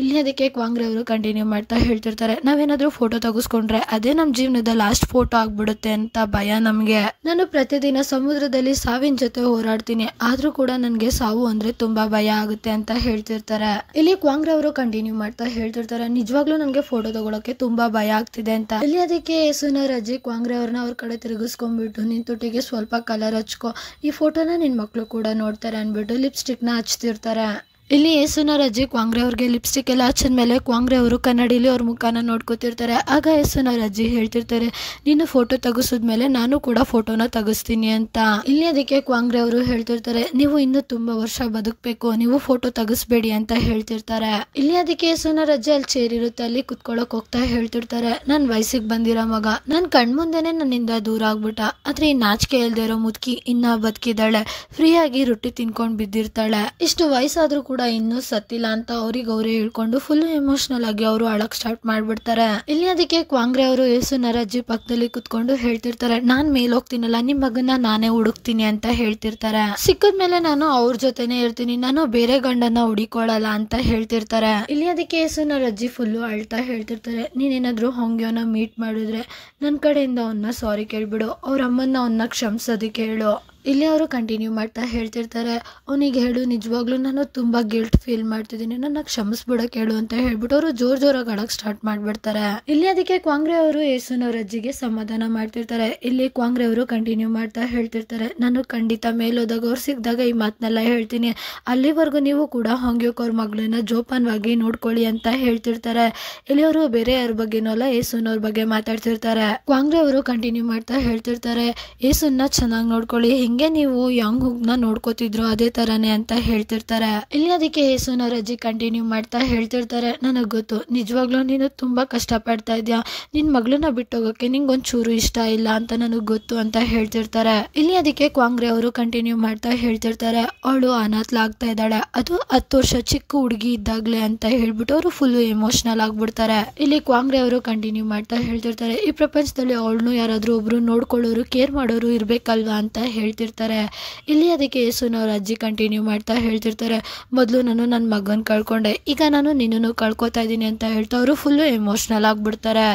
ಇಲ್ಲಿ ಅದಕ್ಕೆ ಕ್ವಾಂಗ್ರೆ ಅವರು ಕಂಟಿನ್ಯೂ ಮಾಡ್ತಾ ಹೇಳ್ತಿರ್ತಾರೆ, ನಾವೇನಾದ್ರೂ ಫೋಟೋ ತೆಗೆಸ್ಕೊಂಡ್ರೆ ಅದೇ ನಮ್ಮ ಜೀವನದ ಲಾಸ್ಟ್ ಫೋಟೋ ಆಗ್ಬಿಡುತ್ತೆ ಅಂತ ಭಯ ನಮ್ಗೆ. ನಾನು ಪ್ರತಿದಿನ ಸಮುದ್ರದಲ್ಲಿ ಸಾವಿನ ಜೊತೆ ಹೋರಾಡ್ತೀನಿ, ಆದ್ರೂ ಕೂಡ ನನ್ಗೆ ಸಾವು ಅಂದ್ರೆ ತುಂಬಾ ಭಯ ಆಗುತ್ತೆ ಅಂತ ಹೇಳ್ತಿರ್ತಾರೆ. ಇಲ್ಲಿ ಕ್ವಾಂಗ್ರೆ ಅವರು ಕಂಟಿನ್ಯೂ ಮಾಡ್ತಾ ಹೇಳ್ತಿರ್ತಾರೆ, ನಿಜವಾಗ್ಲೂ ನನ್ಗೆ ಫೋಟೋ ತಗೊಳಕ್ಕೆ ತುಂಬಾ ಭಯ ಆಗ್ತಿದೆ ಅಂತ. ಇಲ್ಲಿ ಅದಕ್ಕೆ ಯೇಸುನವ್ರ ಅಜ್ಜಿ ಕ್ವಾಂಗ್ರೆ ಅವ್ರನ್ನ ಅವ್ರ ಕಡೆ ತಿರುಗಿಸ್ಕೊಂಡ್ಬಿಟ್ಟು, ನಿನ್ ತುಟಿಗೆ ಸ್ವಲ್ಪ ಕಲರ್ ಹಚ್ಕೋ, ಈ ಫೋಟೋನ ನಿನ್ ಮಕ್ಳು ಕೂಡ ನೋಡ್ತಾರೆ ಅನ್ಬಿಟ್ಟು ಲಿಪ್ಸ್ಟಿಕ್ ನ ಹಚ್ತಿರ್ತಾರೆ. ಇಲ್ಲಿ ಯೇಸುನವ್ರ ಅಜ್ಜಿ ಕ್ವಾಂಗ್ರೆ ಅವ್ರಿಗೆ ಲಿಪ್ಸ್ಟಿಕ್ ಎಲ್ಲ ಹಚ್ಚಿದ್ಮೇಲೆ ಕ್ವಾಂಗ್ರೆ ಅವರು ಕನ್ನಡಿಲಿ ಅವ್ರ ಮುಖಾನ ನೋಡ್ಕೋತಿರ್ತಾರೆ. ಆಗ ಯೇಸುನವ್ರ ಅಜ್ಜಿ ಹೇಳ್ತಿರ್ತಾರೆ, ನೀನು ಫೋಟೋ ತೆಗೆಸಿದ್ಮೇಲೆ ನಾನು ಕೂಡ ಫೋಟೋನ ತೆಗಿಸ್ತೀನಿ ಅಂತ. ಇಲ್ಲಿ ಅದಕ್ಕೆ ಕ್ವಾಂಗ್ರೆ ಅವರು ಹೇಳ್ತಿರ್ತಾರೆ, ನೀವು ಇನ್ನೂ ತುಂಬಾ ವರ್ಷ ಬದುಕ್ಬೇಕು, ನೀವು ಫೋಟೋ ತೆಗಿಸ್ಬೇಡಿ ಅಂತ ಹೇಳ್ತಿರ್ತಾರೆ. ಇಲ್ಲಿ ಅದಕ್ಕೆ ಯೇಸುನವ್ರ ಅಜ್ಜಿ ಅಲ್ಲಿ ಚೇರ್ ಇರುತ್ತೆ, ಅಲ್ಲಿ ಕುತ್ಕೊಳ್ಳೋಕ್ ಹೋಗ್ತಾ ಹೇಳ್ತಿರ್ತಾರೆ, ನನ್ ವಯಸ್ಸಿಗೆ ಬಂದಿರೋ ಮಗ ನನ್ ಕಣ್ಮುಂದೆನೆ ನನ್ನಿಂದ ದೂರ ಆಗ್ಬಿಟ್ಟ, ಆದ್ರೆ ಈ ನಾಚಿಕೆ ಇಲ್ದೇ ಇರೋ ಮುದ್ಕಿ ಇನ್ನ ಬದುಕಿದಾಳೆ, ಫ್ರೀ ಆಗಿ ರೊಟ್ಟಿ ತಿನ್ಕೊಂಡ್ ಬಿದ್ದಿರ್ತಾಳೆ, ಇಷ್ಟು ವಯಸ್ಸಾದ್ರೂ ಕೂಡ ಇನ್ನೂ ಸತ್ತಿಲ್ಲ ಅಂತ ಅವ್ರಿಗೆ ಅವರೇ ಹೇಳ್ಕೊಂಡು ಫುಲ್ ಎಮೋಷನಲ್ ಆಗಿ ಅವರು ಅಳಕ್ ಸ್ಟಾರ್ಟ್ ಮಾಡ್ಬಿಡ್ತಾರೆ. ಇಲ್ಲಿ ಅದಕ್ಕೆ ಕ್ವಾಂಗ್ರೆ ಅವರು ಯೇಸುನವ್ರ ಅಜ್ಜಿ ಪಕ್ಕದಲ್ಲಿ ಕುತ್ಕೊಂಡು ಹೇಳ್ತಿರ್ತಾರೆ, ನಾನ್ ಮೇಲ್ ಹೋಗ್ತೀನಲ್ಲ ನಿಮ್ ಮಗನ್ನ ನಾನೇ ಹುಡುಕ್ತೀನಿ ಅಂತ ಹೇಳ್ತಿರ್ತಾರೆ. ಸಿಕ್ಕದ್ಮೇಲೆ ನಾನು ಅವ್ರ ಜೊತೆನೆ ಇರ್ತೀನಿ, ನಾನು ಬೇರೆ ಗಂಡನ್ನ ಹುಡಿಕೊಳ್ಳಲ್ಲ ಅಂತ ಹೇಳ್ತಿರ್ತಾರೆ. ಇಲ್ಲಿ ಅದಕ್ಕೆ ಯೇಸುನವ್ರ ಅಜ್ಜಿ ಫುಲ್ಲು ಅಳ್ತಾ ಹೇಳ್ತಿರ್ತಾರೆ, ನೀನೇನಾದ್ರೂ ಹೊಂಗ್ಯವನ್ನ ಮೀಟ್ ಮಾಡಿದ್ರೆ ನನ್ ಕಡೆಯಿಂದ ಅವನ್ನ ಸಾರಿ ಕೇಳ್ಬಿಡು, ಅವ್ರ ಅಮ್ಮನ್ನ ಅವನ್ನ ಕ್ಷಮಿಸೋದಕ್ಕೆ ಹೇಳು. ಇಲ್ಲಿ ಅವರು ಕಂಟಿನ್ಯೂ ಮಾಡ್ತಾ ಹೇಳ್ತಿರ್ತಾರೆ, ಅವನಿಗೆ ಹೇಳು ನಿಜವಾಗ್ಲೂ ನಾನು ತುಂಬಾ ಗಿಲ್ಟ್ ಫೀಲ್ ಮಾಡ್ತಿದ್ದೀನಿ, ನನ್ನ ಕ್ಷಮಿಸ್ಬಿಡಕ್ ಹೇಳು ಅಂತ ಹೇಳ್ಬಿಟ್ಟು ಅವರು ಜೋರಾಗಿ ಅಳಕ್ ಸ್ಟಾರ್ಟ್ ಮಾಡ್ಬಿಡ್ತಾರೆ. ಇಲ್ಲಿ ಅದಕ್ಕೆ ಕ್ವಾಂಗ್ರೆ ಅವರು ಯೇಸುನವ್ರ ಅಜ್ಜಿಗೆ ಸಮಾಧಾನ ಮಾಡ್ತಿರ್ತಾರೆ. ಇಲ್ಲಿ ಕ್ವಾಂಗ್ರೆ ಅವರು ಕಂಟಿನ್ಯೂ ಮಾಡ್ತಾ ಹೇಳ್ತಿರ್ತಾರೆ, ನಾನು ಖಂಡಿತ ಮೇಲೋದಾಗ ಅವ್ರು ಸಿಕ್ಕಿದಾಗ ಈ ಮಾತನ್ನೆಲ್ಲ ಹೇಳ್ತೀನಿ, ಅಲ್ಲಿವರೆಗೂ ನೀವು ಕೂಡ ಹೊಂಗ್ಯೋಕ್ ಅವ್ರ ಮಗಳನ್ನ ಜೋಪಾನವಾಗಿ ನೋಡ್ಕೊಳ್ಳಿ ಅಂತ ಹೇಳ್ತಿರ್ತಾರೆ. ಇಲ್ಲಿ ಅವರು ಬೇರೆ ಯಾರ ಬಗ್ಗೆನೂ ಅಲ್ಲ ಯೇಸುನವ್ರ ಬಗ್ಗೆ ಮಾತಾಡ್ತಿರ್ತಾರೆ. ಕ್ವಾಂಗ್ರೆ ಅವರು ಕಂಟಿನ್ಯೂ ಮಾಡ್ತಾ ಹೇಳ್ತಿರ್ತಾರೆ, ಯೇಸುನ್ನ ಚೆನ್ನಾಗಿ ನೋಡ್ಕೊಳ್ಳಿ, ಹೆಂಗೆ ನೀವು ಯಂಗ್ ಹುಗ್ನ ನೋಡ್ಕೋತಿದ್ರು ಅದೇ ತರಾನೇ ಅಂತ ಹೇಳ್ತಿರ್ತಾರೆ. ಇಲ್ಲಿ ಅದಕ್ಕೆ ಯೇಸುನ್ ಅವ್ರ ಅಜ್ಜಿ ಕಂಟಿನ್ಯೂ ಮಾಡ್ತಾ ಹೇಳ್ತಿರ್ತಾರೆ, ನನಗೆ ಗೊತ್ತು ನಿಜವಾಗ್ಲೂ ನೀನು ತುಂಬಾ ಕಷ್ಟ ಪಡ್ತಾ ಇದ್ಯಾ, ನಿನ್ ಮಗಳನ್ನ ಬಿಟ್ಟೋಗಕ್ಕೆ ನಿಂಗೊಂಚೂರು ಇಷ್ಟ ಇಲ್ಲ ಅಂತ ನನಗೆ ಗೊತ್ತು ಅಂತ ಹೇಳ್ತಿರ್ತಾರೆ. ಇಲ್ಲಿ ಅದಕ್ಕೆ ಕ್ವಾಂಗ್ರೆ ಅವರು ಕಂಟಿನ್ಯೂ ಮಾಡ್ತಾ ಹೇಳ್ತಿರ್ತಾರೆ, ಅವಳು ಅನಾಥಲಾಗ್ತಾ ಇದ್ದಾಳೆ, ಅದು 10 ವರ್ಷ ಚಿಕ್ಕ ಹುಡುಗಿ ಇದ್ದಾಗ್ಲೇ ಅಂತ ಹೇಳ್ಬಿಟ್ಟು ಅವರು ಫುಲ್ ಎಮೋಷನಲ್ ಆಗ್ಬಿಡ್ತಾರೆ. ಇಲ್ಲಿ ಕ್ವಾಂಗ್ರೆ ಅವರು ಕಂಟಿನ್ಯೂ ಮಾಡ್ತಾ ಹೇಳ್ತಿರ್ತಾರೆ, ಈ ಪ್ರಪಂಚದಲ್ಲಿ ಅವಳನ್ನು ಯಾರಾದ್ರೂ ಒಬ್ರು ನೋಡ್ಕೊಳ್ಳೋರು ಕೇರ್ ಮಾಡೋರು ಇರ್ಬೇಕಲ್ವಾ ಅಂತ ಹೇಳ್ತಿರ್ತಾರೆ. ಇಲ್ಲಿ ಅದಕ್ಕೆ ಯೇಸುನ್ ಅವ್ರ ಅಜ್ಜಿ ಕಂಟಿನ್ಯೂ ಮಾಡ್ತಾ ಹೇಳ್ತಿರ್ತಾರೆ, ಮೊದಲು ನಾನು ನನ್ನ ಮಗನ್ ಕಳ್ಕೊಂಡೆ, ಈಗ ನಾನು ನಿನ್ನನ್ನು ಕಳ್ಕೊತಾ ಇದ್ದೀನಿ ಅಂತ ಹೇಳ್ತಾ ಅವರು ಫುಲ್ಲು ಎಮೋಷನಲ್ ಆಗ್ಬಿಡ್ತಾರೆ.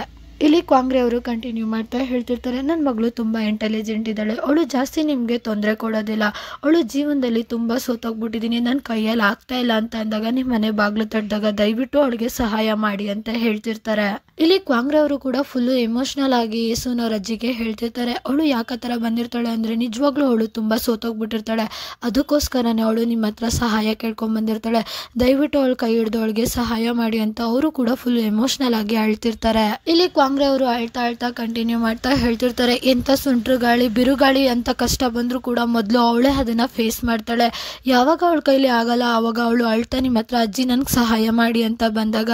ಇಲ್ಲಿ ಕ್ವಾಂಗ್ರೆ ಅವರು ಕಂಟಿನ್ಯೂ ಮಾಡ್ತಾ ಹೇಳ್ತಿರ್ತಾರೆ, ನನ್ನ ಮಗಳು ತುಂಬ ಇಂಟೆಲಿಜೆಂಟ್ ಇದ್ದಾಳೆ, ಅವಳು ಜಾಸ್ತಿ ನಿಮಗೆ ತೊಂದರೆ ಕೊಡೋದಿಲ್ಲ, ಅವಳು ಜೀವನದಲ್ಲಿ ತುಂಬ ಸೋತೋಗ್ಬಿಟ್ಟಿದ್ದೀನಿ, ನನ್ನ ಕೈಯಲ್ಲಿ ಆಗ್ತಾ ಇಲ್ಲ ಅಂತ ಅಂದಾಗ ನಿಮ್ಮ ಮನೆ ಬಾಗಿಲು ತಟ್ಟಿದಾಗ ದಯವಿಟ್ಟು ಅವಳಿಗೆ ಸಹಾಯ ಮಾಡಿ ಅಂತ ಹೇಳ್ತಿರ್ತಾರೆ. ಇಲ್ಲಿ ಕ್ವಾಂಗ್ರೆ ಅವರು ಕೂಡ ಫುಲ್ಲು ಎಮೋಷನಲ್ ಆಗಿ ಯೇಸುನ್ ಅವ್ರ ಅಜ್ಜಿಗೆ ಹೇಳ್ತಿರ್ತಾರೆ, ಅವಳು ಯಾಕೆ ಥರ ಬಂದಿರ್ತಾಳೆ ಅಂದರೆ ನಿಜವಾಗ್ಲೂ ಅವಳು ತುಂಬ ಸೋತೋಗ್ಬಿಟ್ಟಿರ್ತಾಳೆ, ಅದಕ್ಕೋಸ್ಕರನೇ ಅವಳು ನಿಮ್ಮ ಹತ್ರ ಸಹಾಯ ಕೇಳ್ಕೊಂಡ್ ಬಂದಿರ್ತಾಳೆ, ದಯವಿಟ್ಟು ಅವಳು ಕೈ ಹಿಡಿದು ಅವಳಿಗೆ ಸಹಾಯ ಮಾಡಿ ಅಂತ ಅವರು ಕೂಡ ಫುಲ್ ಎಮೋಷನಲ್ ಆಗಿ ಅಳ್ತಿರ್ತಾರೆ. ಇಲ್ಲಿ ಕ್ವಾಂಗ್ರೆ ಅವರು ಅಳ್ತಾ ಅಳ್ತಾ ಕಂಟಿನ್ಯೂ ಮಾಡ್ತಾ ಹೇಳ್ತಿರ್ತಾರೆ, ಎಂಥ ಸುಂಟ್ರು ಗಾಳಿ ಬಿರುಗಾಳಿ ಅಂತ ಕಷ್ಟ ಬಂದರೂ ಕೂಡ ಮೊದಲು ಅವಳೇ ಅದನ್ನ ಫೇಸ್ ಮಾಡ್ತಾಳೆ, ಯಾವಾಗ ಅವಳ ಕೈಲಿ ಆಗಲ್ಲ ಆವಾಗ ಅವಳು ಅಳ್ತಾ ನಿಮ್ಮ ಹತ್ರ ಅಜ್ಜಿ ನನಗೆ ಸಹಾಯ ಮಾಡಿ ಅಂತ ಬಂದಾಗ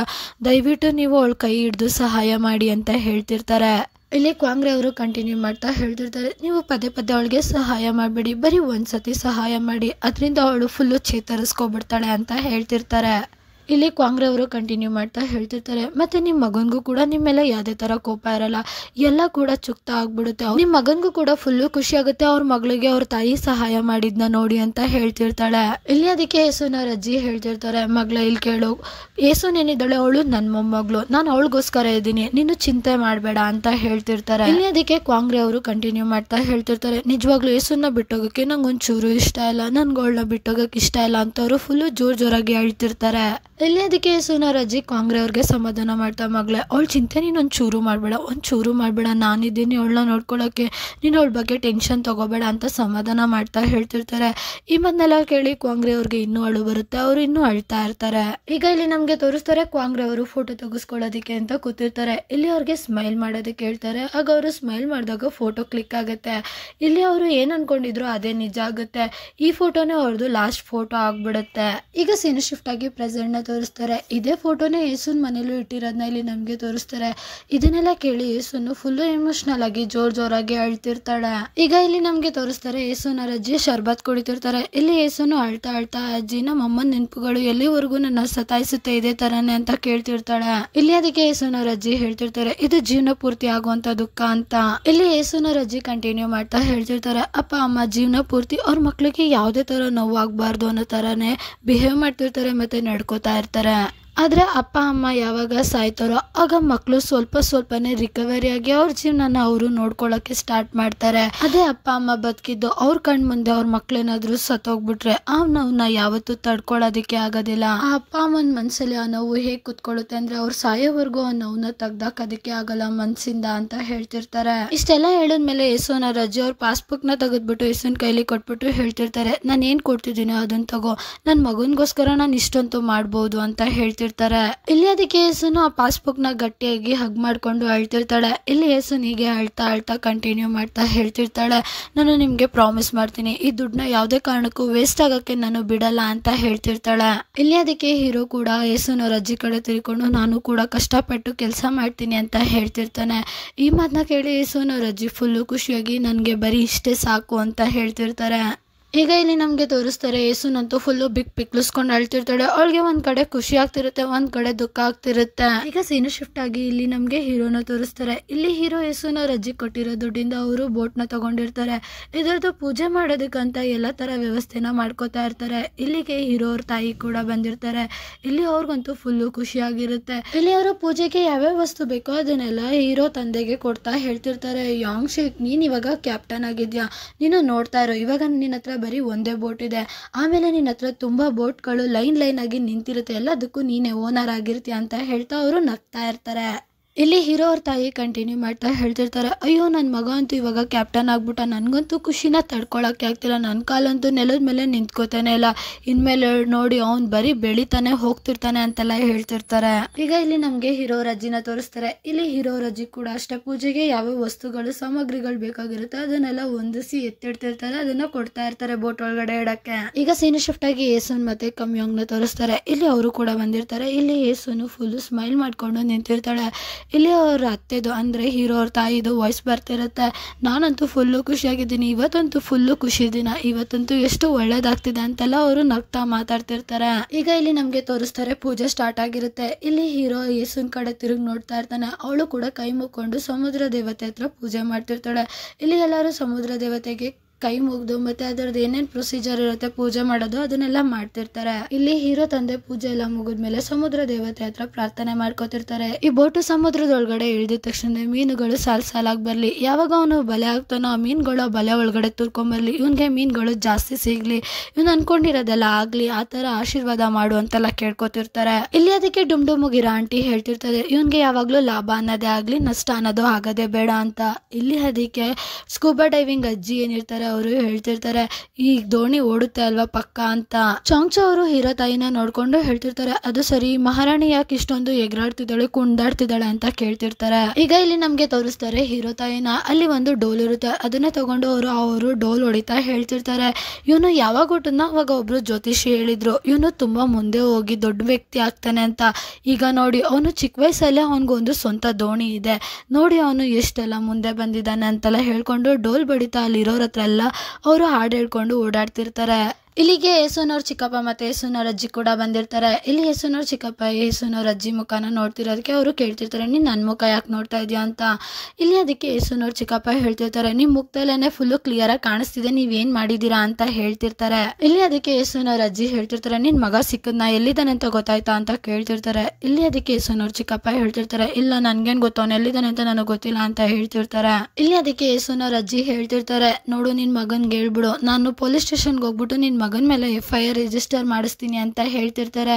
ದಯವಿಟ್ಟು ನೀವು ಅವಳ ಕೈ ಹಿಡಿದು ಸಹಾಯ ಮಾಡಿ ಅಂತ ಹೇಳ್ತಿರ್ತಾರೆ. ಇಲ್ಲಿ ಕ್ವಾಂಗ್ರೆ ಅವರು ಕಂಟಿನ್ಯೂ ಮಾಡ್ತಾ ಹೇಳ್ತಿರ್ತಾರೆ, ನೀವು ಪದೇ ಪದೇ ಅವಳಿಗೆ ಸಹಾಯ ಮಾಡಬೇಡಿ, ಬರೀ ಒಂದ್ಸತಿ ಸಹಾಯ ಮಾಡಿ, ಅದರಿಂದ ಅವಳು ಫುಲ್ಲು ಚೇತರಿಸ್ಕೊಬಿಡ್ತಾಳೆ ಅಂತ ಹೇಳ್ತಿರ್ತಾರೆ. ಇಲ್ಲಿ ಕ್ವಾಂಗ್ರೆ ಅವರು ಕಂಟಿನ್ಯೂ ಮಾಡ್ತಾ ಹೇಳ್ತಿರ್ತಾರೆ, ಮತ್ತೆ ನಿಮ್ಮ ಮಗನಿಗೂ ಕೂಡ ನಿಮ್ಮ ಮೇಲೆ ಯಾವುದೇ ಥರ ಕೋಪ ಇರಲ್ಲ, ಎಲ್ಲ ಕೂಡ ಚುಕ್ತ ಆಗ್ಬಿಡುತ್ತೆ, ನಿಮ್ಮ ಮಗನಿಗೂ ಕೂಡ ಫುಲ್ಲು ಖುಷಿ ಆಗುತ್ತೆ ಅವ್ರ ಮಗಳಿಗೆ ಅವ್ರ ತಾಯಿ ಸಹಾಯ ಮಾಡಿದ್ನ ನೋಡಿ ಅಂತ ಹೇಳ್ತಿರ್ತಾಳೆ. ಇಲ್ಲಿ ಅದಕ್ಕೆ ಯೇಸುನ್ ಅವ್ರ ಅಜ್ಜಿ ಹೇಳ್ತಿರ್ತಾರೆ, ಮಗಳ ಇಲ್ಲಿ ಕೇಳು, ಯೇಸುನ್ ಏನಿದ್ದಾಳೆ ಅವಳು ನನ್ನ ಮೊಮ್ಮಗಳು, ನಾನು ಅವಳಿಗೋಸ್ಕರ ಇದ್ದೀನಿ, ನೀನು ಚಿಂತೆ ಮಾಡಬೇಡ ಅಂತ ಹೇಳ್ತಿರ್ತಾರೆ. ಇಲ್ಲಿ ಅದಕ್ಕೆ ಕ್ವಾಂಗ್ರೆ ಅವರು ಕಂಟಿನ್ಯೂ ಮಾಡ್ತಾ ಹೇಳ್ತಿರ್ತಾರೆ, ನಿಜವಾಗ್ಲೂ ಯೇಸುನ್ನ ಬಿಟ್ಟೋಗಕ್ಕೆ ನಂಗೆ ಒಂಚೂರು ಇಷ್ಟ ಇಲ್ಲ, ನನ್ಗೆ ಅವಳನ್ನ ಬಿಟ್ಟೋಗಕ್ಕೆ ಇಷ್ಟ ಇಲ್ಲ ಅಂತ ಅವರು ಫುಲ್ಲು ಜೋರಾಗಿ ಹೇಳ್ತಿರ್ತಾರೆ. ಇಲ್ಲಿ ಅದಕ್ಕೆ ಯೇಸುನ್ ಅವ್ರ ಅಜ್ಜಿ ಕ್ವಾಂಗ್ರೆ ಅವ್ರಿಗೆ ಸಮಾಧಾನ ಮಾಡ್ತಾ, ಮಗಳೇ ಅವಳ ಚಿಂತೆ ನೀನು ಒಂಚೂರು ಮಾಡಬೇಡ, ನಾನಿದ್ದೀನಿ ಅವಳನ್ನ ನೋಡ್ಕೊಳ್ಳೋಕ್ಕೆ, ನೀನು ಅವಳ ಬಗ್ಗೆ ಟೆನ್ಷನ್ ತಗೋಬೇಡ ಅಂತ ಸಮಾಧಾನ ಮಾಡ್ತಾ ಹೇಳ್ತಿರ್ತಾರೆ. ಈ ಮನ್ನೆಲ್ಲ ಕೇಳಿ ಕ್ವಾಂಗ್ರೆ ಅವ್ರಿಗೆ ಇನ್ನೂ ಅಳು ಬರುತ್ತೆ, ಅವರು ಇನ್ನೂ ಅಳ್ತಾ ಇರ್ತಾರೆ. ಈಗ ಇಲ್ಲಿ ನಮಗೆ ತೋರಿಸ್ತಾರೆ, ಕ್ವಾಂಗ್ರೆ ಅವರು ಫೋಟೋ ತೆಗೆಸ್ಕೊಳ್ಳೋದಕ್ಕೆ ಅಂತ ಕೂತಿರ್ತಾರೆ. ಇಲ್ಲಿ ಅವ್ರಿಗೆ ಸ್ಮೈಲ್ ಮಾಡೋದಕ್ಕೆ ಹೇಳ್ತಾರೆ, ಆಗ ಅವರು ಸ್ಮೈಲ್ ಮಾಡಿದಾಗ ಫೋಟೋ ಕ್ಲಿಕ್ ಆಗುತ್ತೆ. ಇಲ್ಲಿ ಅವರು ಏನು ಅನ್ಕೊಂಡಿದ್ರು ಅದೇ ನಿಜ ಆಗುತ್ತೆ, ಈ ಫೋಟೋನೇ ಅವ್ರದ್ದು ಲಾಸ್ಟ್ ಫೋಟೋ ಆಗ್ಬಿಡುತ್ತೆ. ಈಗ ಸೀನ್ ಶಿಫ್ಟ್ ಆಗಿ ಪ್ರೆಸೆಂಟ್ನ ತೋರಿಸ್ತಾರೆ, ಇದೇ ಫೋಟೋನೇ ಯೇಸುನ್ ಮನೇಲೂ ಇಟ್ಟಿರೋದನ್ನ ಇಲ್ಲಿ ನಮಗೆ ತೋರಿಸ್ತಾರೆ. ಇದನ್ನೆಲ್ಲ ಕೇಳಿ ಯೇಸುನ್ ಫುಲ್ಲು ಎಮೋಷನಲ್ ಆಗಿ ಜೋರಾಗಿ ಅಳ್ತಿರ್ತಾಳೆ. ಈಗ ಇಲ್ಲಿ ನಮಗೆ ತೋರಿಸ್ತಾರೆ, ಯೇಸುನ್ ಅವ್ರ ಅಜ್ಜಿ ಶರ್ಬತ್ ಕುಡಿತಿರ್ತಾರೆ. ಇಲ್ಲಿ ಯೇಸುನು ಅಳ್ತಾ ಅಜ್ಜಿ ನಮ್ಮ ಅಮ್ಮನ ನೆನಪುಗಳು ಎಲ್ಲಿವರೆಗೂ ನನ್ನ ಸತಾಯಿಸುತ್ತೆ ಇದೇ ತರಾನೇ ಅಂತ ಕೇಳ್ತಿರ್ತಾಳೆ. ಇಲ್ಲಿ ಅದಕ್ಕೆ ಯೇಸುನ್ ಅವ್ರ ಅಜ್ಜಿ ಹೇಳ್ತಿರ್ತಾರೆ, ಇದು ಜೀವನ ಪೂರ್ತಿ ಆಗುವಂತ ದುಃಖ ಅಂತ. ಇಲ್ಲಿ ಯೇಸುನ್ ಅವ್ರ ಅಜ್ಜಿ ಕಂಟಿನ್ಯೂ ಮಾಡ್ತಾ ಹೇಳ್ತಿರ್ತಾರೆ, ಅಪ್ಪ ಅಮ್ಮ ಜೀವನ ಪೂರ್ತಿ ಅವ್ರ ಮಕ್ಳಿಗೆ ಯಾವುದೇ ತರ ನೋವಾಗಬಾರ್ದು ಅನ್ನೋ ತರಾನೇ ಬಿಹೇವ್ ಮಾಡ್ತಿರ್ತಾರೆ ಮತ್ತೆ ನಡ್ಕೋತಾ ಇರ್ತಾರೆ. ಆದರೆ ಅಪ್ಪ ಅಮ್ಮ ಯಾವಾಗ ಸಾಯ್ತಾರೋ ಆಗ ಮಕ್ಕಳು ಸ್ವಲ್ಪನೇ ರಿಕವರಿ ಆಗಿ ಅವ್ರ ಜೀವನನ ಅವರು ನೋಡ್ಕೊಳ್ಳೋಕೆ ಸ್ಟಾರ್ಟ್ ಮಾಡ್ತಾರೆ. ಅದೇ ಅಪ್ಪ ಅಮ್ಮ ಬದುಕಿದ್ದು ಅವ್ರ ಕಣ್ ಮುಂದೆ ಅವ್ರ ಮಕ್ಳೇನಾದ್ರೂ ಸತ್ತೋಗ್ಬಿಟ್ರೆ ಆ ನೋವನ್ನ ಯಾವತ್ತೂ ತಡ್ಕೊಳ್ಳೋದಕ್ಕೆ ಆಗೋದಿಲ್ಲ. ಆ ಅಪ್ಪ ಅಮ್ಮನ ಮನ್ಸಲ್ಲಿ ಆ ನೋವು ಹೇಗೆ ಕುತ್ಕೊಳ್ಳುತ್ತೆ ಅಂದ್ರೆ ಅವ್ರು ಸಾಯೋವರೆಗೂ ಆ ನೋವನ್ನ ತೆಗ್ದಾಕೋದಕ್ಕೆ ಆಗಲ್ಲ ಮನ್ಸಿಂದ ಅಂತ ಹೇಳ್ತಿರ್ತಾರೆ. ಇಷ್ಟೆಲ್ಲ ಹೇಳಿದ್ಮೇಲೆ ಯೇಸುನ್ ಅವ್ರ ಅಜ್ಜಿ ಅವ್ರ ಪಾಸ್ಬುಕ್ ನ ತೆಗೆದ್ಬಿಟ್ಟು ಯೇಸುನ್ ಕೈಲಿ ಕೊಟ್ಬಿಟ್ಟು ಹೇಳ್ತಿರ್ತಾರೆ, ನಾನು ಏನ್ ಕೊಡ್ತಿದ್ದೀನೋ ಅದನ್ನ ತಗೋ, ನನ್ನ ಮಗನ್ಗೋಸ್ಕರ ನಾನು ಇಷ್ಟಂತೂ ಮಾಡ್ಬೋದು ಅಂತ ಹೇಳ್ತಿರ್ತಾರೆ. ಇಲ್ಲಿ ಅದಕ್ಕೆ ಯೇಸುನು ಆ ಪಾಸ್ಬುಕ್ ನ ಗಟ್ಟಿಯಾಗಿ ಹಗ್ ಮಾಡ್ಕೊಂಡು ಅಳ್ತಿರ್ತಾಳೆ. ಇಲ್ಲಿ ಯೇಸುನ್ ಹೀಗೆ ಅಳ್ತಾ ಕಂಟಿನ್ಯೂ ಮಾಡ್ತಾ ಹೇಳ್ತಿರ್ತಾಳೆ, ನಾನು ನಿಮ್ಗೆ ಪ್ರಾಮಿಸ್ ಮಾಡ್ತೀನಿ ಈ ದುಡ್ಡನ್ನ ಯಾವುದೇ ಕಾರಣಕ್ಕೂ ವೇಸ್ಟ್ ಆಗಕ್ಕೆ ನಾನು ಬಿಡಲ್ಲ ಅಂತ ಹೇಳ್ತಿರ್ತಾಳೆ. ಇಲ್ಲಿ ಅದಕ್ಕೆ ಹೀರೋ ಕೂಡ ಯೇಸುನ್ ಅವ್ರ ಅಜ್ಜಿ ಕಡೆ ತಿರ್ಕೊಂಡು ನಾನು ಕೂಡ ಕಷ್ಟಪಟ್ಟು ಕೆಲಸ ಮಾಡ್ತೀನಿ ಅಂತ ಹೇಳ್ತಿರ್ತಾನೆ. ಈ ಮಾತನ್ನ ಕೇಳಿ ಯೇಸುನ್ ಅವ್ರ ಅಜ್ಜಿ ಫುಲ್ಲು ಖುಷಿಯಾಗಿ ನನ್ಗೆ ಬರೀ ಇಷ್ಟೇ ಸಾಕು ಅಂತ ಹೇಳ್ತಿರ್ತಾರೆ. ಈಗ ಇಲ್ಲಿ ನಮಗೆ ತೋರಿಸ್ತಾರೆ, ಯೇಸುನಂತೂ ಫುಲ್ಲು ಪಿಕ್ಲಿಸ್ಕೊಂಡು ಅಳ್ತಿರ್ತಾಳೆ. ಅವಳಿಗೆ ಒಂದ್ ಕಡೆ ಖುಷಿ ಆಗ್ತಿರುತ್ತೆ, ಒಂದ್ ಕಡೆ ದುಃಖ ಆಗ್ತಿರುತ್ತೆ. ಈಗ ಸೀನು ಶಿಫ್ಟ್ ಆಗಿ ಇಲ್ಲಿ ನಮ್ಗೆ ಹೀರೋನ ತೋರಿಸ್ತಾರೆ. ಇಲ್ಲಿ ಹೀರೋ ಯೇಸುನ ರಜ್ಜಿ ಕೊಟ್ಟಿರೋ ದುಡ್ಡಿಂದ ಅವರು ಬೋಟ್ನ ತಗೊಂಡಿರ್ತಾರೆ. ಇದರದ್ದು ಪೂಜೆ ಮಾಡೋದಕ್ಕಂತ ಎಲ್ಲ ತರ ವ್ಯವಸ್ಥೆನ ಮಾಡ್ಕೋತಾ ಇರ್ತಾರೆ. ಇಲ್ಲಿಗೆ ಹೀರೋ ಅವ್ರ ತಾಯಿ ಕೂಡ ಬಂದಿರ್ತಾರೆ. ಇಲ್ಲಿ ಅವ್ರಿಗಂತೂ ಫುಲ್ಲು ಖುಷಿಯಾಗಿರುತ್ತೆ. ಇಲ್ಲಿ ಅವರ ಪೂಜೆಗೆ ಯಾವ್ಯಾವ ವಸ್ತು ಬೇಕೋ ಅದನ್ನೆಲ್ಲ ಹೀರೋ ತಂದೆಗೆ ಕೊಡ್ತಾ ಹೇಳ್ತಿರ್ತಾರೆ. ಯಾಂಗ್ ಶೇಕ್, ನೀನ್ ಇವಾಗ ಕ್ಯಾಪ್ಟನ್ ಆಗಿದ್ಯಾ, ನೀನು ನೋಡ್ತಾ ಇರೋ, ಇವಾಗ ನಿನ್ನ ಹತ್ರ ಬರೀ ಒಂದೇ ಬೋಟ್ ಇದೆ, ಆಮೇಲೆ ನಿನ್ನ ಹತ್ರ ತುಂಬಾ ಬೋಟ್ಗಳು ಲೈನ್ ಆಗಿ ನಿಂತಿರುತ್ತೆ, ಎಲ್ಲದಕ್ಕೂ ನೀನೇ ಓನರ್ ಆಗಿರ್ತೀಯ ಅಂತ ಹೇಳ್ತಾ ಅವರು ನಗ್ತಾ ಇರ್ತಾರೆ. ಇಲ್ಲಿ ಹೀರೋ ಅವ್ರ ತಾಯಿ ಕಂಟಿನ್ಯೂ ಮಾಡ್ತಾ ಹೇಳ್ತಿರ್ತಾರೆ, ಅಯ್ಯೋ ನನ್ನ ಮಗ ಅಂತೂ ಇವಾಗ ಕ್ಯಾಪ್ಟನ್ ಆಗ್ಬಿಟ್ಟ, ನನಗಂತೂ ಖುಷಿನ ತಡ್ಕೊಳಕ್ಕೆ ಆಗ್ತಿಲ್ಲ, ನನ್ನ ಕಾಲಂತೂ ನೆಲದ ಮೇಲೆ ನಿಂತ್ಕೋತಾನೆ ಇಲ್ಲ, ಇನ್ಮೇಲೆ ನೋಡಿ ಅವ್ನು ಬರೀ ಬೆಳಿತಾನೆ ಹೋಗ್ತಿರ್ತಾನೆ ಅಂತೆಲ್ಲ ಹೇಳ್ತಿರ್ತಾರೆ. ಈಗ ಇಲ್ಲಿ ನಮ್ಗೆ ಹೀರೋ ಅವ್ರ ಅಜ್ಜಿನ ತೋರಿಸ್ತಾರೆ. ಇಲ್ಲಿ ಹೀರೋ ಅವ್ರ ಅಜ್ಜಿ ಕೂಡ ಅಷ್ಟೇ ಪೂಜೆಗೆ ಯಾವ ವಸ್ತುಗಳು ಸಾಮಗ್ರಿಗಳು ಬೇಕಾಗಿರುತ್ತೆ ಅದನ್ನೆಲ್ಲ ಹೊಂದಿಸಿ ಎತ್ತಿಡ್ತಿರ್ತಾರೆ, ಅದನ್ನ ಕೊಡ್ತಾ ಇರ್ತಾರೆ ಬೋಟ್ ಒಳಗಡೆ ಇಡಕ್ಕೆ. ಈಗ ಸೀನ್ ಶಿಫ್ಟ್ ಆಗಿ ಏಸುನ್ ಮತ್ತೆ ಕಮ್ಯೋಂಗ್ ನ ತೋರಿಸ್ತಾರೆ. ಇಲ್ಲಿ ಅವರು ಕೂಡ ಬಂದಿರ್ತಾರೆ. ಇಲ್ಲಿ ಏಸುನು ಫುಲ್ ಸ್ಮೈಲ್ ಮಾಡ್ಕೊಂಡು ನಿಂತಿರ್ತಾಳೆ. ಇಲ್ಲಿ ಅವ್ರ ಅತ್ತೆದು ಅಂದ್ರೆ ಹೀರೋ ಅವ್ರ ತಾಯಿದು ವಾಯ್ಸ್ ಬರ್ತಿರುತ್ತೆ, ನಾನಂತೂ ಫುಲ್ಲು ಖುಷಿಯಾಗಿದ್ದೀನಿ, ಇವತ್ತಂತೂ ಫುಲ್ಲು ಖುಷಿ ದಿನ, ಇವತ್ತಂತೂ ಎಷ್ಟು ಒಳ್ಳೇದಾಗ್ತಿದೆ ಅಂತೆಲ್ಲ ಅವರು ನಗ್ತಾ ಮಾತಾಡ್ತಿರ್ತಾರೆ. ಈಗ ಇಲ್ಲಿ ನಮ್ಗೆ ತೋರಿಸ್ತಾರೆ ಪೂಜೆ ಸ್ಟಾರ್ಟ್ ಆಗಿರುತ್ತೆ. ಇಲ್ಲಿ ಹೀರೋ ಯೇಸುನ್ ಕಡೆ ತಿರುಗಿ ನೋಡ್ತಾ ಇರ್ತಾನೆ. ಅವಳು ಕೂಡ ಕೈ ಮುಕ್ಕೊಂಡು ಸಮುದ್ರ ದೇವತೆ ಹತ್ರ ಪೂಜೆ ಮಾಡ್ತಿರ್ತಾಳೆ. ಇಲ್ಲಿ ಎಲ್ಲರೂ ಸಮುದ್ರ ದೇವತೆಗೆ ಕೈ ಮುಗ್ದು ಮತ್ತೆ ಅದರದ್ದು ಏನೇನ್ ಪ್ರೊಸೀಜರ್ ಇರುತ್ತೆ ಪೂಜೆ ಮಾಡೋದು ಅದನ್ನೆಲ್ಲ ಮಾಡ್ತಿರ್ತಾರೆ. ಇಲ್ಲಿ ಹೀರೋ ತಂದೆ ಪೂಜೆ ಎಲ್ಲ ಮುಗಿದ್ಮೇಲೆ ಸಮುದ್ರ ದೇವತೆ ಹತ್ರ ಪ್ರಾರ್ಥನೆ ಮಾಡ್ಕೋತಿರ್ತಾರೆ. ಈ ಬೋಟು ಸಮುದ್ರದೊಳಗಡೆ ಇಳಿದ ತಕ್ಷಣ ಮೀನುಗಳು ಸಾಲಾಗಿ ಬರ್ಲಿ, ಯಾವಾಗ ಅವನು ಬಲೆ ಆಗ್ತಾನೋ ಆ ಮೀನುಗಳು ಬಲೆ ಒಳಗಡೆ ತುರ್ಕೊಂಬರ್ಲಿ, ಇವನ್ಗೆ ಮೀನುಗಳು ಜಾಸ್ತಿ ಸಿಗ್ಲಿ, ಇವ್ನು ಅನ್ಕೊಂಡಿರೋದೆಲ್ಲ ಆಗ್ಲಿ, ಆ ತರ ಆಶೀರ್ವಾದ ಮಾಡು ಅಂತೆಲ್ಲ ಕೇಳ್ಕೊತಿರ್ತಾರೆ. ಇಲ್ಲಿ ಅದಕ್ಕೆ ಡುಮ್ಡುಮುಗಿರ ಆಂಟಿ ಹೇಳ್ತಿರ್ತದೆ, ಇವನ್ಗೆ ಯಾವಾಗ್ಲೂ ಲಾಭ ಅನ್ನೋದೇ ಆಗ್ಲಿ ನಷ್ಟ ಅನ್ನೋದು ಆಗದೆ ಬೇಡ ಅಂತ. ಇಲ್ಲಿ ಅದಕ್ಕೆ ಸ್ಕೂಬಾ ಡೈವಿಂಗ್ ಅಜ್ಜಿ ಏನಿರ್ತಾರೆ ಅವರು ಹೇಳ್ತಿರ್ತಾರೆ, ಈ ದೋಣಿ ಓಡುತ್ತೆ ಅಲ್ವಾ ಪಕ್ಕ ಅಂತ. ಚಾಂಗ್ಚೋ ಅವರು ಹೀರೋ ತಾಯಿನ ನೋಡ್ಕೊಂಡು ಹೇಳ್ತಿರ್ತಾರೆ, ಅದು ಸರಿ ಮಹಾರಾಣಿ ಯಾಕೆ ಇಷ್ಟೊಂದು ಎಗರಾಡ್ತಿದ್ದಾಳೆ ಕುಂದಾಡ್ತಿದ್ದಾಳೆ ಅಂತ ಕೇಳ್ತಿರ್ತಾರೆ. ಈಗ ಇಲ್ಲಿ ನಮ್ಗೆ ತೋರಿಸ್ತಾರೆ ಹೀರೋ ತಾಯಿನ. ಅಲ್ಲಿ ಒಂದು ಡೋಲ್ ಇರುತ್ತೆ, ಅದನ್ನ ತಗೊಂಡು ಅವರು ಡೋಲ್ ಹೊಡಿತಾ ಹೇಳ್ತಿರ್ತಾರೆ, ಇವನು ಯಾವಾಗ ಹುಟ್ಟದ್ನ ಅವಾಗ ಒಬ್ರು ಜ್ಯೋತಿಷಿ ಹೇಳಿದ್ರು ಇವನು ತುಂಬಾ ಮುಂದೆ ಹೋಗಿ ದೊಡ್ಡ ವ್ಯಕ್ತಿ ಆಗ್ತಾನೆ ಅಂತ. ಈಗ ನೋಡಿ ಅವನು ಚಿಕ್ಕ ವಯಸ್ಸಲ್ಲೇ ಅವನಿಗೊಂದು ಸ್ವಂತ ದೋಣಿ ಇದೆ, ನೋಡಿ ಅವನು ಎಷ್ಟೆಲ್ಲ ಮುಂದೆ ಬಂದಿದ್ದಾನೆ ಅಂತೆಲ್ಲ ಹೇಳ್ಕೊಂಡು ಡೋಲ್ ಬಡಿತಾ ಅಲ್ಲಿರೋರ ಹತ್ರ ಎಲ್ಲ ಅವರು ಹಾಡು ಹೇಳ್ಕೊಂಡು ಓಡಾಡ್ತಿರ್ತಾರೆ. ಇಲ್ಲಿಗೆ ಯೇಸುನವ್ರ ಚಿಕ್ಕಪ್ಪ ಮತ್ತೆ ಯೇಸುನವ್ರ ಅಜ್ಜಿ ಕೂಡ ಬಂದಿರ್ತಾರೆ. ಇಲ್ಲಿ ಯೇಸುನವ್ರ ಚಿಕ್ಕಪ್ಪ ಯೇಸುನವ್ರ ಅಜ್ಜಿ ಮುಖನ ನೋಡ್ತಿರೋದಕ್ಕೆ ಅವರು ಕೇಳ್ತಿರ್ತಾರೆ, ನೀನ್ ನನ್ನ ಮುಖ ಯಾಕೆ ನೋಡ್ತಾ ಇದೀಯ ಅಂತ. ಇಲ್ಲಿ ಅದಕ್ಕೆ ಯೇಸುನವ್ರ ಚಿಕ್ಕಪ್ಪ ಹೇಳ್ತಿರ್ತಾರೆ, ನಿಮ್ ಮುಖದಲ್ಲೇನೆ ಫುಲ್ಲು ಕ್ಲಿಯರ್ ಆಗಿ ಕಾಣಿಸ್ತಿದೆ, ನೀವೇನ್ ಮಾಡಿದೀರಾ ಅಂತ ಹೇಳ್ತಿರ್ತಾರೆ. ಇಲ್ಲಿ ಅದಕ್ಕೆ ಯೇಸುನವ್ರ ಅಜ್ಜಿ ಹೇಳ್ತಿರ್ತಾರೆ, ನಿನ್ ಮಗ ಸಿಕ್ಕದ್ನ ಎಲ್ಲಿದ್ದಾನೆ ಅಂತ ಗೊತ್ತಾಯ್ತಾ ಅಂತ ಕೇಳ್ತಿರ್ತಾರೆ. ಇಲ್ಲಿ ಅದಕ್ಕೆ ಯೇಸುನವ್ರ ಚಿಕ್ಕಪ್ಪ ಹೇಳ್ತಿರ್ತಾರೆ, ಇಲ್ಲ ನನ್ಗೇನ್ ಗೊತ್ತು ಅವ್ನು ಎಲ್ಲಿದ್ದಾನೆ ಅಂತ ನನಗೆ ಗೊತ್ತಿಲ್ಲ ಅಂತ ಹೇಳ್ತಿರ್ತಾರೆ. ಇಲ್ಲಿ ಅದಕ್ಕೆ ಯೇಸುನವ್ರ ಅಜ್ಜಿ ಹೇಳ್ತಿರ್ತಾರೆ, ನೋಡು ನಿನ್ ಮಗನ್ಗೆ ಹೇಳ್ಬಿಡು, ನಾನು ಪೊಲೀಸ್ ಸ್ಟೇಷನ್ಗೆ ಹೋಗ್ಬಿಟ್ಟು ನಿನ್ ಮಗನ ಮೇಲೆ FIR ರಿಜಿಸ್ಟರ್ ಮಾಡಿಸ್ತೀನಿ ಅಂತ ಹೇಳ್ತಿರ್ತಾರೆ.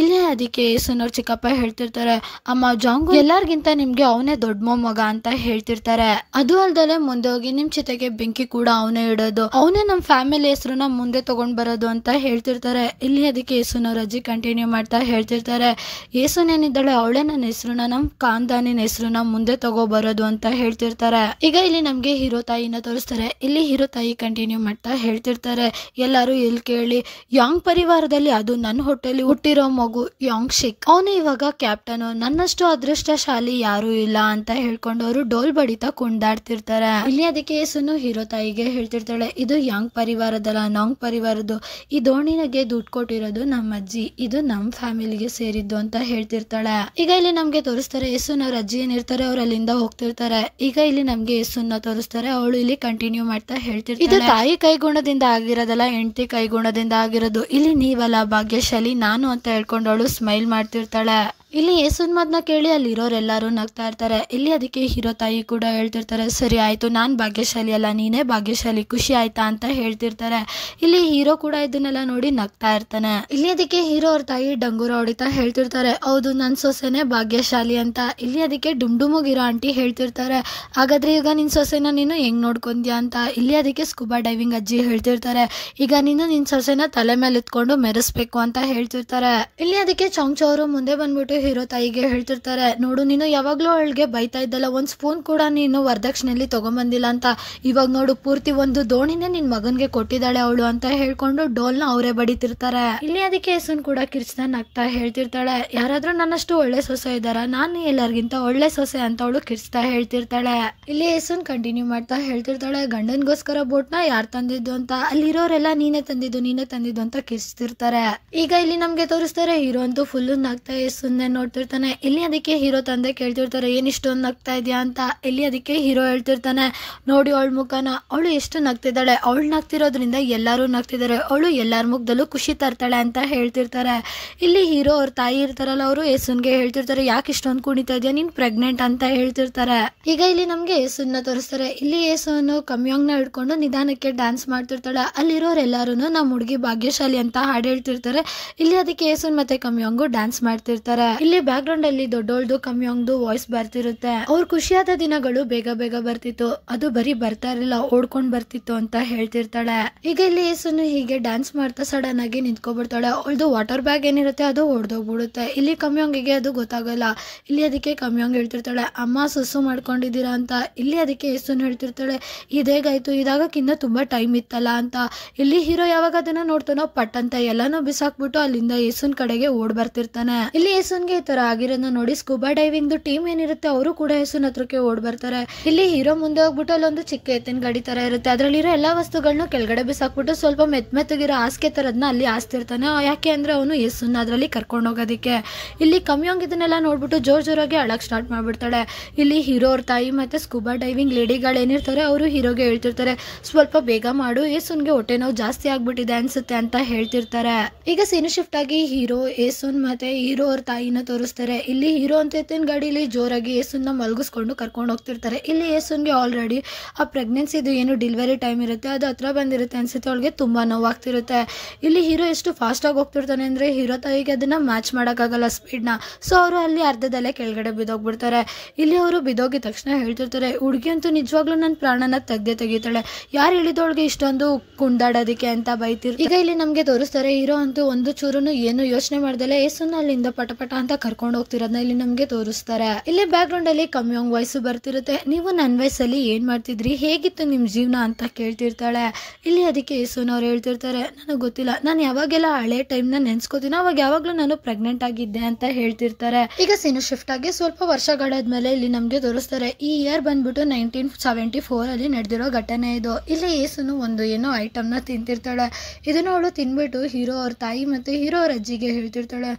ಇಲ್ಲಿ ಅದಕ್ಕೆ ಯೇಸುನವ್ರ ಚಿಕ್ಕಪ್ಪ ಹೇಳ್ತಿರ್ತಾರೆ, ಅಮ್ಮ ಜಾಂಗು ಎಲ್ಲಾರ್ಗಿಂತ ನಿಮ್ಗೆ ಅವನೇ ದೊಡ್ಡ ಮೊಮ್ಮಗ ಅಂತ ಹೇಳ್ತಿರ್ತಾರೆ. ಅದು ಅಲ್ದಲೆ ಮುಂದೆ ಹೋಗಿ ನಿಮ್ ಚಿತೆಗೆ ಬೆಂಕಿ ಕೂಡ ಅವನೇ ಇಡೋದು, ಅವನೇ ನಮ್ ಫ್ಯಾಮಿಲಿ ಹೆಸರನ್ನ ಮುಂದೆ ತಗೊಂಡ್ ಬರೋದು ಅಂತ ಹೇಳ್ತಿರ್ತಾರೆ. ಇಲ್ಲಿ ಅದಕ್ಕೆ ಯೇಸುನವ್ರ ಅಜ್ಜಿ ಕಂಟಿನ್ಯೂ ಮಾಡ್ತಾ ಹೇಳ್ತಿರ್ತಾರೆ, ಯೇಸುನೇನಿದ್ದಾಳೆ ಅವಳೇ ನನ್ನ ಹೆಸರನ್ನ ನಮ್ ಖಾನ್ದಾನಿನ ಹೆಸರನ್ನ ಮುಂದೆ ತಗೋ ಬರೋದು ಅಂತ ಹೇಳ್ತಿರ್ತಾರೆ. ಈಗ ಇಲ್ಲಿ ನಮ್ಗೆ ಹೀರೋ ತಾಯಿನ ತೋರಿಸ್ತಾರೆ. ಇಲ್ಲಿ ಹೀರೋ ತಾಯಿ ಕಂಟಿನ್ಯೂ ಮಾಡ್ತಾ ಹೇಳ್ತಿರ್ತಾರೆ, ಎಲ್ಲಾರು ಇಲ್ಲಿ ಕೇಳಿ, ಯಾಂಗ್ ಪರಿವಾರದಲ್ಲಿ ಅದು ನನ್ನ ಹೊಟ್ಟೆಲಿ ಹುಟ್ಟಿರೋ ಮಗು ಯಾಂಗ್ ಶಿಕ್, ಅವನು ಇವಾಗ ಕ್ಯಾಪ್ಟನ್, ನನ್ನಷ್ಟು ಅದೃಷ್ಟಶಾಲಿ ಯಾರು ಇಲ್ಲ ಅಂತ ಹೇಳ್ಕೊಂಡು ಅವರು ಡೋಲ್ ಬಡಿತಾ ಕುಂದಾಡ್ತಿರ್ತಾರೆ. ಇಲ್ಲಿ ಅದಕ್ಕೆ ಯೇಸುನು ಹೀರೋ ತಾಯಿಗೆ ಹೇಳ್ತಿರ್ತಾಳೆ, ಇದು ಯಾಂಗ್ ಪರಿವಾರದಲ್ಲ ನಾಂಗ್ ಪರಿವಾರದ್ದು, ಈ ದೋಣಿಗೆ ದುಡ್ಡು ಕೊಟ್ಟಿರೋದು ನಮ್ಮ ಅಜ್ಜಿ, ಇದು ನಮ್ ಫ್ಯಾಮಿಲಿಗೆ ಸೇರಿದ್ದು ಅಂತ ಹೇಳ್ತಿರ್ತಾಳೆ. ಈಗ ಇಲ್ಲಿ ನಮ್ಗೆ ತೋರಿಸ್ತಾರೆ ಯೇಸುನವ್ರ ಅಜ್ಜಿ ಏನಿರ್ತಾರೆ ಅವ್ರು ಅಲ್ಲಿಂದ ಹೋಗ್ತಿರ್ತಾರೆ. ಈಗ ಇಲ್ಲಿ ನಮ್ಗೆ ಯೇಸುನ್ನ ತೋರಿಸ್ತಾರೆ, ಅವಳು ಇಲ್ಲಿ ಕಂಟಿನ್ಯೂ ಮಾಡ್ತಾ ಹೇಳ್ತಿರ್ತಾಳೆ, ಇದು ತಾಯಿ ಕೈಗುಣದಿಂದ ಆಗಿರೋದಲ್ಲ ಹೆಂಡತಿ ಕೈಗುಣದಿಂದ ಆಗಿರೋದು, ಇಲ್ಲಿ ನೀವಲ್ಲ ಭಾಗ್ಯಶಾಲಿ ನಾನು ಅಂತ ಹೇಳ್ಕೊಂಡು ಅವಳು ಸ್ಮೈಲ್ ಮಾಡ್ತಿರ್ತಾಳೆ. ಇಲ್ಲಿ ಯೇಸುನ್ ಮಾತನ್ನ ಕೇಳಿ ಅಲ್ಲಿರೋರೆಲ್ಲರೂ ನಗ್ತಾ ಇರ್ತಾರೆ. ಇಲ್ಲಿ ಅದಕ್ಕೆ ಹೀರೋ ತಾಯಿ ಕೂಡ ಹೇಳ್ತಿರ್ತಾರೆ, ಸರಿ ಆಯ್ತು ನಾನ್ ಭಾಗ್ಯಶಾಲಿ ಅಲ್ಲ ನೀನೇ ಭಾಗ್ಯಶಾಲಿ, ಖುಷಿ ಆಯ್ತಾ ಅಂತ ಹೇಳ್ತಿರ್ತಾರೆ. ಇಲ್ಲಿ ಹೀರೋ ಕೂಡ ಇದನ್ನೆಲ್ಲ ನೋಡಿ ನಗ್ತಾ ಇರ್ತಾನೆ. ಇಲ್ಲಿ ಅದಕ್ಕೆ ಹೀರೋ ಅವ್ರ ತಾಯಿ ಡಂಗೂರ ಹೊಡಿತಾ ಹೇಳ್ತಿರ್ತಾರೆ, ಹೌದು ನನ್ ಸೊಸೆನೆ ಭಾಗ್ಯಶಾಲಿ ಅಂತ. ಇಲ್ಲಿ ಅದಕ್ಕೆ ಡುಮ್ಡುಮುಗಿರೋ ಆಂಟಿ ಹೇಳ್ತಿರ್ತಾರೆ, ಹಾಗಾದ್ರೆ ಈಗ ನಿನ್ ಸೊಸೆನ ನೀನು ಹೆಂಗ್ ನೋಡ್ಕೊಂಡ್ಯಾ ಅಂತ. ಇಲ್ಲಿ ಅದಕ್ಕೆ ಸ್ಕೂಬಾ ಡೈವಿಂಗ್ ಅಜ್ಜಿ ಹೇಳ್ತಿರ್ತಾರೆ, ಈಗ ನೀನು ನಿನ್ ಸೊಸೆನ ತಲೆ ಮೇಲೆ ಎತ್ಕೊಂಡು ಮೆರೆಸ್ಬೇಕು ಅಂತ ಹೇಳ್ತಿರ್ತಾರೆ. ಇಲ್ಲಿ ಅದಕ್ಕೆ ಚಾಂಗ್ಚೋ ಅವರು ಮುಂದೆ ಬಂದ್ಬಿಟ್ಟು ಹೀರೋ ತಾಯಿಗೆ ಹೇಳ್ತಿರ್ತಾರೆ, ನೋಡು ನೀನು ಯಾವಾಗ್ಲೂ ಅವಳಿಗೆ ಬೈತಾ ಇದ್ದಲ್ಲ, ಒಂದ್ ಸ್ಪೂನ್ ಕೂಡ ನೀನು ವರದಕ್ಷಿಣೆಯಲ್ಲಿ ತಗೊಂಬಂದಿಲ್ಲ ಅಂತ, ಇವಾಗ ನೋಡು ಪೂರ್ತಿ ಒಂದು ದೋಣಿನೇ ನಿನ್ ಮಗನ್ಗೆ ಕೊಟ್ಟಿದ್ದಾಳೆ ಅವಳು ಅಂತ ಹೇಳ್ಕೊಂಡು ಡೋಲ್ನ ಅವರೇ ಬಡಿತಿರ್ತಾರೆ. ಇಲ್ಲಿ ಅದಕ್ಕೆ ಯೇಸುನ್ ಕೂಡ ಕಿರ್ಚ್ತಾ ನಗ್ತಾ ಹೇಳ್ತಿರ್ತಾಳೆ, ಯಾರಾದ್ರೂ ನನ್ನಷ್ಟು ಒಳ್ಳೆ ಸೊಸೆ ಇದ್ದಾರ, ನಾನು ಎಲ್ಲರಿಗಿಂತ ಒಳ್ಳೆ ಸೊಸೆ ಅಂತ ಅವಳು ಕಿರ್ಚ್ತಾ ಹೇಳ್ತಿರ್ತಾಳೆ. ಇಲ್ಲಿ ಯೇಸುನ್ ಕಂಟಿನ್ಯೂ ಮಾಡ್ತಾ ಹೇಳ್ತಿರ್ತಾಳೆ, ಗಂಡನ್ಗೋಸ್ಕರ ಬೋಟ್ನ ಯಾರು ತಂದಿದ್ದು ಅಂತ, ಅಲ್ಲಿರೋರೆಲ್ಲ ನೀನೇ ತಂದಿದ್ದು ಅಂತ ಕಿರ್ಚ್ತಿರ್ತಾರೆ. ಈಗ ಇಲ್ಲಿ ನಮ್ಗೆ ತೋರಿಸ್ತಾರೆ ಹೀರೋ ಅಂತೂ ಫುಲ್ ನಗ್ತಾ ಯೇಸುನ್ನೇ ನೋಡ್ತಿರ್ತಾನೆ. ಇಲ್ಲಿ ಅದಕ್ಕೆ ಹೀರೋ ತಂದೆ ಕೇಳ್ತಿರ್ತಾರೆ, ಏನ್ ಇಷ್ಟೊಂದು ನಗ್ತಾ ಇದೆಯಾ ಅಂತ. ಇಲ್ಲಿ ಅದಕ್ಕೆ ಹೀರೋ ಹೇಳ್ತಿರ್ತಾನೆ, ನೋಡಿ ಅವಳ ಮುಖನ, ಅವಳು ಎಷ್ಟು ನಗ್ತಿದ್ದಾಳೆ, ಅವಳು ನಗ್ತಿರೋದ್ರಿಂದ ಎಲ್ಲರೂ ನಗ್ತಿದ್ದಾರೆ, ಅವಳು ಎಲ್ಲಾರ ಮುಖದಲ್ಲೂ ಖುಷಿ ತರ್ತಾಳೆ ಅಂತ ಹೇಳ್ತಿರ್ತಾರೆ. ಇಲ್ಲಿ ಹೀರೋ ಅವ್ರ ತಾಯಿ ಇರ್ತಾರಲ್ಲ ಅವರು ಯೇಸುನ್ಗೆ ಹೇಳ್ತಿರ್ತಾರೆ, ಯಾಕೆ ಇಷ್ಟೊಂದು ಕುಣಿತಾ ಇದೆಯಾ, ನೀನ್ ಪ್ರೆಗ್ನೆಂಟ್ ಅಂತ ಹೇಳ್ತಿರ್ತಾರೆ. ಈಗ ಇಲ್ಲಿ ನಮ್ಗೆ ಯೇಸುನ್ನ ತೋರಿಸ್ತಾರೆ. ಇಲ್ಲಿ ಯೇಸುನು ಕಮ್ಯೋಂಗ್ನ ಹಿಡ್ಕೊಂಡು ನಿಧಾನಕ್ಕೆ ಡ್ಯಾನ್ಸ್ ಮಾಡ್ತಿರ್ತಾಳೆ. ಅಲ್ಲಿರೋರೆಲ್ಲಾರು ನಮ್ಮ ಹುಡುಗಿ ಭಾಗ್ಯಶಾಲಿ ಅಂತ ಹಾಡು ಹೇಳ್ತಿರ್ತಾರೆ. ಇಲ್ಲಿ ಅದಕ್ಕೆ ಯೇಸುನ್ ಮತ್ತೆ ಕಮ್ಯೋಂಗು ಡ್ಯಾನ್ಸ್ ಮಾಡ್ತಿರ್ತಾರೆ. ಇಲ್ಲಿ ಬ್ಯಾಕ್ ಗ್ರೌಂಡ್ ಅಲ್ಲಿ ದೊಡ್ಡೋಳ್ದು ಕಮ್ಮಿಯಂಗ್ದು ವಾಯ್ಸ್ ಬರ್ತಿರುತ್ತೆ. ಅವ್ರ ಖುಷಿಯಾದ ದಿನಗಳು ಬೇಗ ಬೇಗ ಬರ್ತಿತ್ತು, ಅದು ಬರೀ ಬರ್ತಾ ಇರಲಿಲ್ಲ, ಓಡ್ಕೊಂಡ್ ಬರ್ತಿತ್ತು ಅಂತ ಹೇಳ್ತಿರ್ತಾಳೆ. ಈಗ ಇಲ್ಲಿ ಏಸುನು ಹೀಗೆ ಡ್ಯಾನ್ಸ್ ಮಾಡ್ತಾ ಸಡನ್ ಆಗಿ ನಿಂತ್ಕೊಬಿಡ್ತಾಳೆ. ಅವಳದು ವಾಟರ್ ಬ್ಯಾಗ್ ಏನಿರುತ್ತೆ ಅದು ಹೊಡೆದೋಗ್ಬಿಡುತ್ತೆ. ಇಲ್ಲಿ ಕಮ್ಮಿಯಂಗಿಗೆ ಅದು ಗೊತ್ತಾಗಲ್ಲ. ಇಲ್ಲಿ ಅದಕ್ಕೆ ಕಮ್ಮಿಯಂಗ್ ಹೇಳ್ತಿರ್ತಾಳೆ, ಅಮ್ಮ ಸುಸು ಮಾಡ್ಕೊಂಡಿದ್ದೀರಾ ಅಂತ. ಇಲ್ಲಿ ಅದಕ್ಕೆ ಏಸುನ್ ಹೇಳ್ತಿರ್ತಾಳೆ, ಇದೇಗಾಯ್ತು, ಇದಾಗಕ್ಕಿಂತ ತುಂಬಾ ಟೈಮ್ ಇತ್ತಲ್ಲ ಅಂತ. ಇಲ್ಲಿ ಹೀರೋ ಯಾವಾಗ ಅದನ್ನ ನೋಡ್ತಾನೋ ಪಟ್ ಅಂತ ಎಲ್ಲಾನು ಬಿಸಾಕ್ಬಿಟ್ಟು ಅಲ್ಲಿಂದ ಏಸುನ್ ಕಡೆಗೆ ಓಡ್ ಬರ್ತಿರ್ತಾನೆ. ಇಲ್ಲಿ ಏಸುನ್ಗೆ ಈ ತರ ಆಗಿರೋದನ್ನ ನೋಡಿ ಸ್ಕೂಬಾ ಡೈವಿಂಗ್ ಟೀಮ್ ಏನಿರುತ್ತೆ ಅವರು ಕೂಡ ಏಸುನ್ ಹತ್ರಕ್ಕೆ ಓಡ್ ಬರ್ತಾರೆ. ಇಲ್ಲಿ ಹೀರೋ ಮುಂದೆ ಹೋಗ್ಬಿಟ್ಟು ಅಲ್ಲೊಂದು ಚಿಕ್ಕ ಎತ್ತಿನ ಗಾಡಿ ತರ ಇರುತ್ತೆ, ಅದ್ರಲ್ಲಿರೋ ಎಲ್ಲಾ ವಸ್ತುಗಳನ್ನ ಕೆಳಗಡೆ ಬಿಸಾಕ್ಬಿಟ್ಟು ಸ್ವಲ್ಪ ಮೆತ್ತಗಿರೋ ಹಾಸಿಗೆ ತರದ್ನ ಅಲ್ಲಿ ಹಾಸ್ತಿರ್ತಾನೆ. ಯಾಕೆ ಅಂದ್ರೆ ಅವನು ಏಸುನ್ ಅದ್ರಲ್ಲಿ ಕರ್ಕೊಂಡು ಹೋಗೋದಿಕ್ಕೆ. ಇಲ್ಲಿ ಕಮ್ಮಿಯಂಗ್ ಇದನ್ನೆಲ್ಲ ನೋಡ್ಬಿಟ್ಟು ಜೋರಾಗಿ ಅಳಕ್ ಸ್ಟಾರ್ಟ್ ಮಾಡ್ಬಿಡ್ತಾಳೆ. ಇಲ್ಲಿ ಹೀರೋ ಅವ್ರ ತಾಯಿ ಮತ್ತೆ ಸ್ಕೂಬಾ ಡೈವಿಂಗ್ ಲೇಡಿಗಳು ಏನಿರ್ತಾರೆ ಅವರು ಹೀರೋಗೆ ಹೇಳ್ತಿರ್ತಾರೆ, ಸ್ವಲ್ಪ ಬೇಗ ಮಾಡು, ಏಸುನ್ಗೆ ಹೊಟ್ಟೆ ನೋವು ಜಾಸ್ತಿ ಆಗ್ಬಿಟ್ಟಿದೆ ಅನ್ಸುತ್ತೆ ಅಂತ ಹೇಳ್ತಿರ್ತಾರೆ. ಈಗ ಸೀನ್ ಶಿಫ್ಟ್ ಆಗಿ ಹೀರೋ ಏಸುನ್ ಮತ್ತೆ ಹೀರೋ ಅವ್ರ ತಾಯಿನ ತೋರಿಸ್ತಾರೆ. ಇಲ್ಲಿ ಹೀರೋ ಅಂತ ಎತ್ತಿನ ಗಾಡಿಲಿ ಜೋರಾಗಿ ಏಸುನ್ನ ಮಲಗಿಸ್ಕೊಂಡು ಕರ್ಕೊಂಡು ಹೋಗ್ತಿರ್ತಾರೆ. ಇಲ್ಲಿ ಏಸುನ್ಗೆ ಆಲ್ರೆಡಿ ಆ ಪ್ರೆಗ್ನೆನ್ಸಿದು ಏನು ಡೆಲಿವರಿ ಟೈಮ್ ಇರುತ್ತೆ ಅದು ಹತ್ರ ಬಂದಿರುತ್ತೆ ಅನ್ಸುತ್ತೆ, ಅವಳಿಗೆ ತುಂಬಾ ನೋವಾಗ್ತಿರುತ್ತೆ. ಇಲ್ಲಿ ಹೀರೋ ಎಷ್ಟು ಫಾಸ್ಟ್ ಆಗಿ ಹೋಗ್ತಿರ್ತಾನೆ ಅಂದ್ರೆ ಹೀರೋ ತಾಯಿಗೆ ಅದನ್ನ ಮ್ಯಾಚ್ ಮಾಡೋಕ್ಕಾಗಲ್ಲ ಸ್ಪೀಡ್ನ. ಸೊ ಅವರು ಅಲ್ಲಿ ಅರ್ಧದಲ್ಲೇ ಕೆಳಗಡೆ ಬಿದ್ದೋಗ್ಬಿಡ್ತಾರೆ. ಇಲ್ಲಿ ಅವರು ಬಿದ್ದೋಗಿದ ತಕ್ಷಣ ಹೇಳ್ತಿರ್ತಾರೆ, ಹುಡುಗಿ ಅಂತೂ ನಿಜವಾಗ್ಲೂ ನನ್ನ ಪ್ರಾಣನ ತೆಗಿತಾಳೆ, ಯಾರು ಹೇಳಿದವಳಿಗೆ ಇಷ್ಟೊಂದು ಕುಂದಾಡೋದಕ್ಕೆ ಅಂತ ಬೈತಿರ್. ಈಗ ಇಲ್ಲಿ ನಮ್ಗೆ ತೋರಿಸ್ತಾರೆ ಹೀರೋ ಅಂತೂ ಒಂದು ಚೂರುನು ಏನು ಯೋಚನೆ ಮಾಡ್ದಲೆ ಏಸುನ್ನ ಅಲ್ಲಿಂದ ಪಟಪಟ ಅಂತ ಕರ್ಕೊಂಡು ಹೋಗ್ತಿರೋದನ್ನ ಇಲ್ಲಿ ನಮ್ಗೆ ತೋರಿಸ್ತಾರೆ. ಇಲ್ಲಿ ಬ್ಯಾಕ್ ಗ್ರೌಂಡ್ ಅಲ್ಲಿ ಕಮ್ಮಿಯಂಗ್ ವಾಯ್ಸ್ ಬರ್ತಿರುತ್ತೆ, ನೀವು ನನ್ನ ವಯಸ್ಸಲ್ಲಿ ಏನ್ ಮಾಡ್ತಿದ್ರಿ, ಹೇಗಿತ್ತು ನಿಮ್ ಜೀವನ ಅಂತ ಕೇಳ್ತಿರ್ತಾಳೆ. ಇಲ್ಲಿ ಅದಕ್ಕೆ ಏಸುನ್ ಅವ್ರು ಹೇಳ್ತಿರ್ತಾರೆ, ನನಗೆ ಗೊತ್ತಿಲ್ಲ, ನಾನು ಯಾವಾಗೆಲ್ಲ ಹಳೆ ಟೈಮ್ ನ ನೆನ್ಸ್ಕೋತೀನಿ ಅವಾಗ ಯಾವಾಗ್ಲೂ ನಾನು ಪ್ರೆಗ್ನೆಂಟ್ ಆಗಿದ್ದೆ ಅಂತ ಹೇಳ್ತಿರ್ತಾರೆ. ಈಗ ಸೀನು ಶಿಫ್ಟ್ ಆಗಿ ಸ್ವಲ್ಪ ವರ್ಷಗಳಾದ್ಮೇಲೆ ಇಲ್ಲಿ ನಮ್ಗೆ ತೋರಿಸ್ತಾರೆ, ಈ ಇಯರ್ ಬಂದ್ಬಿಟ್ಟು 1974 ಅಲ್ಲಿ ನಡೆದಿರೋ ಘಟನೆ ಇದು. ಇಲ್ಲಿ ಏಸುನು ಒಂದು ಏನೋ ಐಟಮ್ ನ ತಿಂತಿರ್ತಾಳೆ. ಇದನ್ನ ಅವಳು ತಿನ್ಬಿಟ್ಟು ಹೀರೋ ಅವ್ರ ತಾಯಿ ಮತ್ತೆ ಹೀರೋ ಅವ್ರ ಅಜ್ಜಿಗೆ ಹೇಳ್ತಿರ್ತಾಳೆ,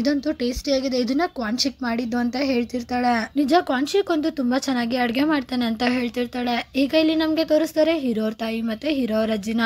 ಇದಂತೂ ಟೇಸ್ಟಿ ಆಗಿದೆ, ಇದನ್ನ ಕ್ವಾನ್ಶಿಕ್ ಮಾಡಿದ್ದು ಅಂತ ಹೇಳ್ತಿರ್ತಾಳೆ. ನಿಜ ಕ್ವಾನ್ಶಿಕ್ ಅಂತೂ ತುಂಬಾ ಚೆನ್ನಾಗಿ ಅಡ್ಗೆ ಮಾಡ್ತಾನೆ ಅಂತ ಹೇಳ್ತಿರ್ತಾಳೆ. ಈಗ ಇಲ್ಲಿ ನಮ್ಗೆ ತೋರಿಸ್ತಾರೆ ಹೀರೋ ಅವ್ರ ತಾಯಿ ಮತ್ತೆ ಹೀರೋ ಅವ್ರ ಅಜ್ಜಿನ.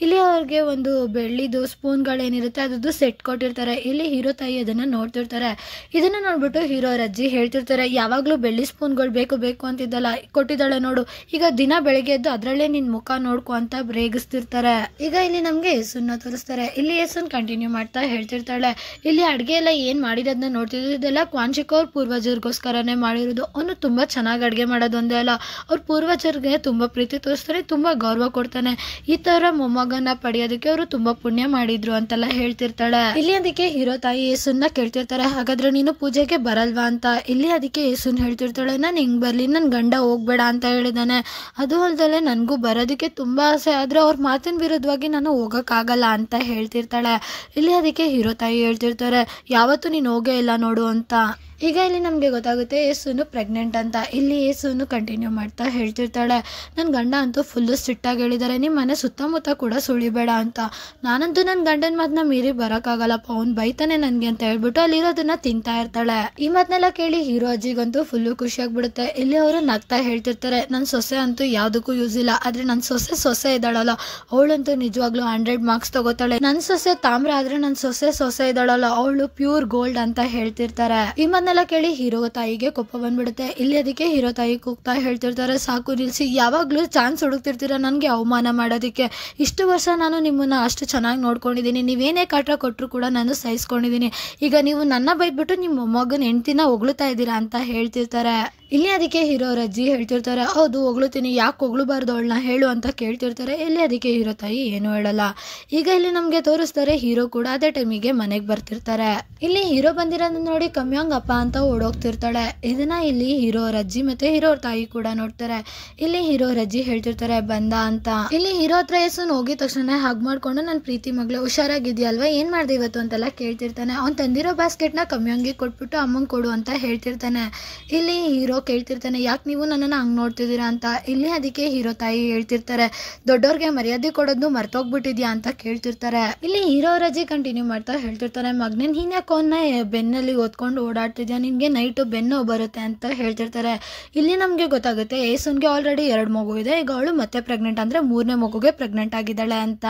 ಇಲ್ಲಿ ಅವ್ರಿಗೆ ಒಂದು ಬೆಳ್ಳಿದು ಸ್ಪೂನ್ಗಳೇನಿರುತ್ತೆ ಅದದ್ದು ಸೆಟ್ ಕೊಟ್ಟಿರ್ತಾರೆ. ಇಲ್ಲಿ ಹೀರೋ ತಾಯಿ ಅದನ್ನ ನೋಡ್ತಿರ್ತಾರೆ. ಇದನ್ನ ನೋಡ್ಬಿಟ್ಟು ಹೀರೋ ಅವ್ರ ಅಜ್ಜಿ ಹೇಳ್ತಿರ್ತಾರೆ, ಯಾವಾಗ್ಲೂ ಬೆಳ್ಳಿ ಸ್ಪೂನ್ಗಳು ಬೇಕು ಅಂತಿದ್ದಲ್ಲ, ಕೊಟ್ಟಿದ್ದಾಳೆ ನೋಡು, ಈಗ ದಿನ ಬೆಳಿಗ್ಗೆ ಎದ್ದು ಅದ್ರಲ್ಲೇ ನಿನ್ ಮುಖ ನೋಡ್ಕೊ ಅಂತ ರೇಗಿಸ್ತಿರ್ತಾರೆ. ಈಗ ಇಲ್ಲಿ ನಮ್ಗೆ ಏಸುನ್ನ ತೋರಿಸ್ತಾರೆ. ಇಲ್ಲಿ ಏಸುನ್ ಕಂಟಿನ್ಯೂ ಮಾಡ್ತಾ ಹೇಳ್ತಿರ್ತಾಳೆ, ಇಲ್ಲಿ ಅಡ್ಗೆ ಎಲ್ಲ ಏನ್ ಮಾಡಿರೋದನ್ನ ನೋಡ್ತಿದ್ರು, ಇದೆಲ್ಲ ಕ್ವಾನ್ಶಿಕ್ ಅವ್ರ ಪೂರ್ವಜರಿಗೋಸ್ಕರನೇ ಮಾಡಿರೋದು. ಅವನು ತುಂಬಾ ಚೆನ್ನಾಗಿ ಅಡ್ಗೆ ಮಾಡೋದು ಒಂದೇ ಅಲ್ಲ, ಅವ್ರ ಪೂರ್ವಜರಿಗೆ ತುಂಬಾ ಪ್ರೀತಿ ತೋರಿಸ್ತಾರೆ, ತುಂಬಾ ಗೌರವ ಕೊಡ್ತಾನೆ. ಈ ತರ ಮೊಮ್ಮಗನ್ನ ಪಡೆಯೋದಕ್ಕೆ ಅವರು ತುಂಬಾ ಪುಣ್ಯ ಮಾಡಿದ್ರು ಅಂತೆಲ್ಲ ಹೇಳ್ತಿರ್ತಾಳೆ. ಇಲ್ಲಿ ಅದಕ್ಕೆ ಹೀರೋ ತಾಯಿ ಏಸುನ್ನ ಕೇಳ್ತಿರ್ತಾರೆ, ಹಾಗಾದ್ರೆ ನೀನು ಪೂಜೆಗೆ ಬರಲ್ವಾ ಅಂತ. ಇಲ್ಲಿ ಅದಕ್ಕೆ ಏಸುನ್ ಹೇಳ್ತಿರ್ತಾಳೆ, ನಾನು ಹಿಂಗ್ ಬರ್ಲಿ, ನನ್ ಗಂಡ ಹೋಗ್ಬೇಡ ಅಂತ ಹೇಳಿದಾನೆ, ಅದು ಅಲ್ದಲೆ ನನ್ಗೂ ಬರೋದಕ್ಕೆ ತುಂಬಾ ಆಸೆ, ಆದ್ರೆ ಅವ್ರ ಮಾತಿನ ವಿರುದ್ಧವಾಗಿ ನಾನು ಹೋಗಕ್ ಆಗಲ್ಲ ಅಂತ ಹೇಳ್ತಿರ್ತಾಳೆ. ಇಲ್ಲಿ ಅದಕ್ಕೆ ಹೀರೋ ತಾಯಿ ಹೇಳ್ತಿರ್ತಾರೆ, ಯಾವತ್ತೂ ನೀನ್ ಹೋಗೇ ಇಲ್ಲ ನೋಡು ಅಂತ. ಈಗ ಇಲ್ಲಿ ನಮಗೆ ಗೊತ್ತಾಗುತ್ತೆ ಏಸುನು ಪ್ರೆಗ್ನೆಂಟ್ ಅಂತ. ಇಲ್ಲಿ ಏಸುನು ಕಂಟಿನ್ಯೂ ಮಾಡ್ತಾ ಹೇಳ್ತಿರ್ತಾಳೆ, ನನ್ನ ಗಂಡ ಅಂತೂ ಫುಲ್ಲು ಸ್ಟ್ರಿಕ್ಟಾಗಿ ಹೇಳಿದ್ದಾರೆ, ನಿಮ್ಮ ಮನೆ ಸುತ್ತಮುತ್ತ ಕೂಡ ಸುಳಿಬೇಡ ಅಂತ. ನಾನಂತೂ ನನ್ನ ಗಂಡನ ಮಾತನ್ನ ಮೀರಿ ಬರೋಕ್ಕಾಗಲ್ಲಪ್ಪ, ಅವ್ನು ಬೈತಾನೆ ನನಗೆ ಅಂತ ಹೇಳ್ಬಿಟ್ಟು ಅಲ್ಲಿರೋದನ್ನ ತಿಂತಾ ಇರ್ತಾಳೆ. ಈ ಮಾತನ್ನೆಲ್ಲ ಕೇಳಿ ಹೀರೋ ಅಜ್ಜಿಗಂತೂ ಫುಲ್ಲು ಖುಷಿಯಾಗ್ಬಿಡುತ್ತೆ. ಇಲ್ಲಿ ಅವರು ನಗ್ತಾ ಹೇಳ್ತಿರ್ತಾರೆ, ನನ್ನ ಸೊಸೆ ಅಂತೂ ಯಾವುದಕ್ಕೂ ಯೂಸ್ ಇಲ್ಲ, ಆದರೆ ನನ್ನ ಸೊಸೆ ಇದ್ದಾಳಲ್ಲ ಅವಳಂತೂ ನಿಜವಾಗ್ಲೂ 100 ಮಾರ್ಕ್ಸ್ ತಗೋತಾಳೆ. ನನ್ನ ಸೊಸೆ ತಾಮ್ರ ಆದ್ರೆ ನನ್ನ ಸೊಸೆ ಇದ್ದಾಳಲ್ಲ ಅವಳು ಪ್ಯೂರ್ ಗೋಲ್ಡ್ ಅಂತ ಹೇಳ್ತಿರ್ತಾರೆ. ಈ ಮಾತನ್ನೆಲ್ಲ ಕೇಳಿ ಹೀರೋ ತಾಯಿಗೆ ಕೋಪ ಬಂದ್ಬಿಡುತ್ತೆ. ಇಲ್ಲಿ ಅದಕ್ಕೆ ಹೀರೋ ತಾಯಿ ಕೂಗ್ತಾ ಹೇಳ್ತಿರ್ತಾರೆ, ಸಾಕು ನಿಲ್ಸಿ, ಯಾವಾಗ್ಲೂ ಚಾನ್ಸ್ ಹುಡುಕ್ತಿರ್ತೀರಾ ನನಗೆ ಅವಮಾನ ಮಾಡೋದಕ್ಕೆ. ಇಷ್ಟು ವರ್ಷ ನಾನು ನಿಮ್ಮನ್ನ ಅಷ್ಟು ಚೆನ್ನಾಗಿ ನೋಡ್ಕೊಂಡಿದ್ದೀನಿ, ನೀವೇನೇ ಕಾಟ ಕೊಟ್ಟರು ಕೂಡ ನಾನು ಸಹಿಸ್ಕೊಂಡಿದ್ದೀನಿ. ಈಗ ನೀವು ನನ್ನ ಬೈದ್ಬಿಟ್ಟು ನಿಮ್ಮ ಮೊಮ್ಮಗನ ಹೆಂಡ್ತಿನ ಹೊಗಳುತ್ತಾ ಇದ್ದೀರಾ ಅಂತ ಹೇಳ್ತಿರ್ತಾರೆ. ಇಲ್ಲಿ ಅದಕ್ಕೆ ಹೀರೋ ಅವ್ರ ಅಜ್ಜಿ ಹೇಳ್ತಿರ್ತಾರೆ, ಹೌದು ಹೊಗಳುತ್ತೀನಿ, ಯಾಕೆ ಹೊಗಳುಬಾರ್ದು ಅವಳನ್ನ ಹೇಳು ಅಂತ ಕೇಳ್ತಿರ್ತಾರೆ. ಇಲ್ಲಿ ಅದಕ್ಕೆ ಹೀರೋ ತಾಯಿ ಏನು ಹೇಳಲ್ಲ. ಈಗ ಇಲ್ಲಿ ನಮ್ಗೆ ತೋರಿಸ್ತಾರೆ ಹೀರೋ ಕೂಡ ಅದೇ ಟೈಮಿಗೆ ಮನೆಗೆ ಬರ್ತಿರ್ತಾರೆ. ಇಲ್ಲಿ ಹೀರೋ ಬಂದಿರೋದನ್ನ ನೋಡಿ ಕಮ್ಯಾಂಗ್ ಅಪ್ಪ ಅಂತ ಓಡೋಗ್ತಿರ್ತಾಳೆ. ಇದನ್ನ ಇಲ್ಲಿ ಹೀರೋ ಅವ್ರ ಅಜ್ಜಿ ಮತ್ತೆ ಹೀರೋ ಅವ್ರ ತಾಯಿ ಕೂಡ ನೋಡ್ತಾರೆ. ಇಲ್ಲಿ ಹೀರೋ ಅವ್ರ ಅಜ್ಜಿ ಹೇಳ್ತಿರ್ತಾರೆ ಬಂದ ಅಂತ. ಇಲ್ಲಿ ಹೀರೋ ಹತ್ರ ಹೆಸರು ಹೋಗಿದ ತಕ್ಷಣ ಹಾಗ್ ಮಾಡ್ಕೊಂಡು ನನ್ನ ಪ್ರೀತಿ ಮಗಳು ಹುಷಾರಾಗಿದ್ಯಲ್ವಾ, ಏನ್ ಮಾಡ್ದೆ ಇವತ್ತು ಅಂತೆಲ್ಲ ಕೇಳ್ತಿರ್ತಾನೆ. ಅವ್ನ್ ತಂದಿರೋ ಬಾಸ್ಕೆಟ್ ನ ಕಮ್ಯಾಂಗಿ ಕೊಟ್ಬಿಟ್ಟು ಅಮ್ಮಂಗ್ ಕೊಡು ಅಂತ ಹೇಳ್ತಿರ್ತಾನೆ. ಇಲ್ಲಿ ಹೀರೋ ಕೇಳ್ತಿರ್ತಾನೆ, ಯಾಕೆ ನೀವು ನನ್ನನ್ನು ಹಂಗೆ ನೋಡ್ತಿದ್ದೀರಾ ಅಂತ. ಇಲ್ಲಿ ಅದಕ್ಕೆ ಹೀರೋ ತಾಯಿ ಹೇಳ್ತಿರ್ತಾರೆ, ದೊಡ್ಡವ್ರಿಗೆ ಮರ್ಯಾದೆ ಕೊಡೋದು ಮರ್ತೋಗ್ಬಿಟ್ಟಿದ್ಯಾ ಅಂತ ಕೇಳ್ತಿರ್ತಾರೆ. ಇಲ್ಲಿ ಹೀರೋ ರಜಿ ಕಂಟಿನ್ಯೂ ಮಾಡ್ತಾ ಹೇಳ್ತಿರ್ತಾರೆ, ಮಗನೇ ನೀನ್ ಯಾಕೆ ಅವನ್ನ ಬೆನ್ನಲ್ಲಿ ಓದ್ಕೊಂಡು ಓಡಾಡ್ತಿದ್ಯಾ, ನಿನ್ಗೆ ನೈಟು ಬೆನ್ನು ಬರುತ್ತೆ ಅಂತ ಹೇಳ್ತಿರ್ತಾರೆ. ಇಲ್ಲಿ ನಮ್ಗೆ ಗೊತ್ತಾಗುತ್ತೆ ಏಸುನ್ಗೆ ಆಲ್ರೆಡಿ 2 ಮಗು ಇದೆ, ಈಗ ಅವಳು ಮತ್ತೆ ಪ್ರೆಗ್ನೆಂಟ್, ಅಂದ್ರೆ 3ನೇ ಮಗುಗೆ ಪ್ರೆಗ್ನೆಂಟ್ ಆಗಿದ್ದಾಳೆ ಅಂತ.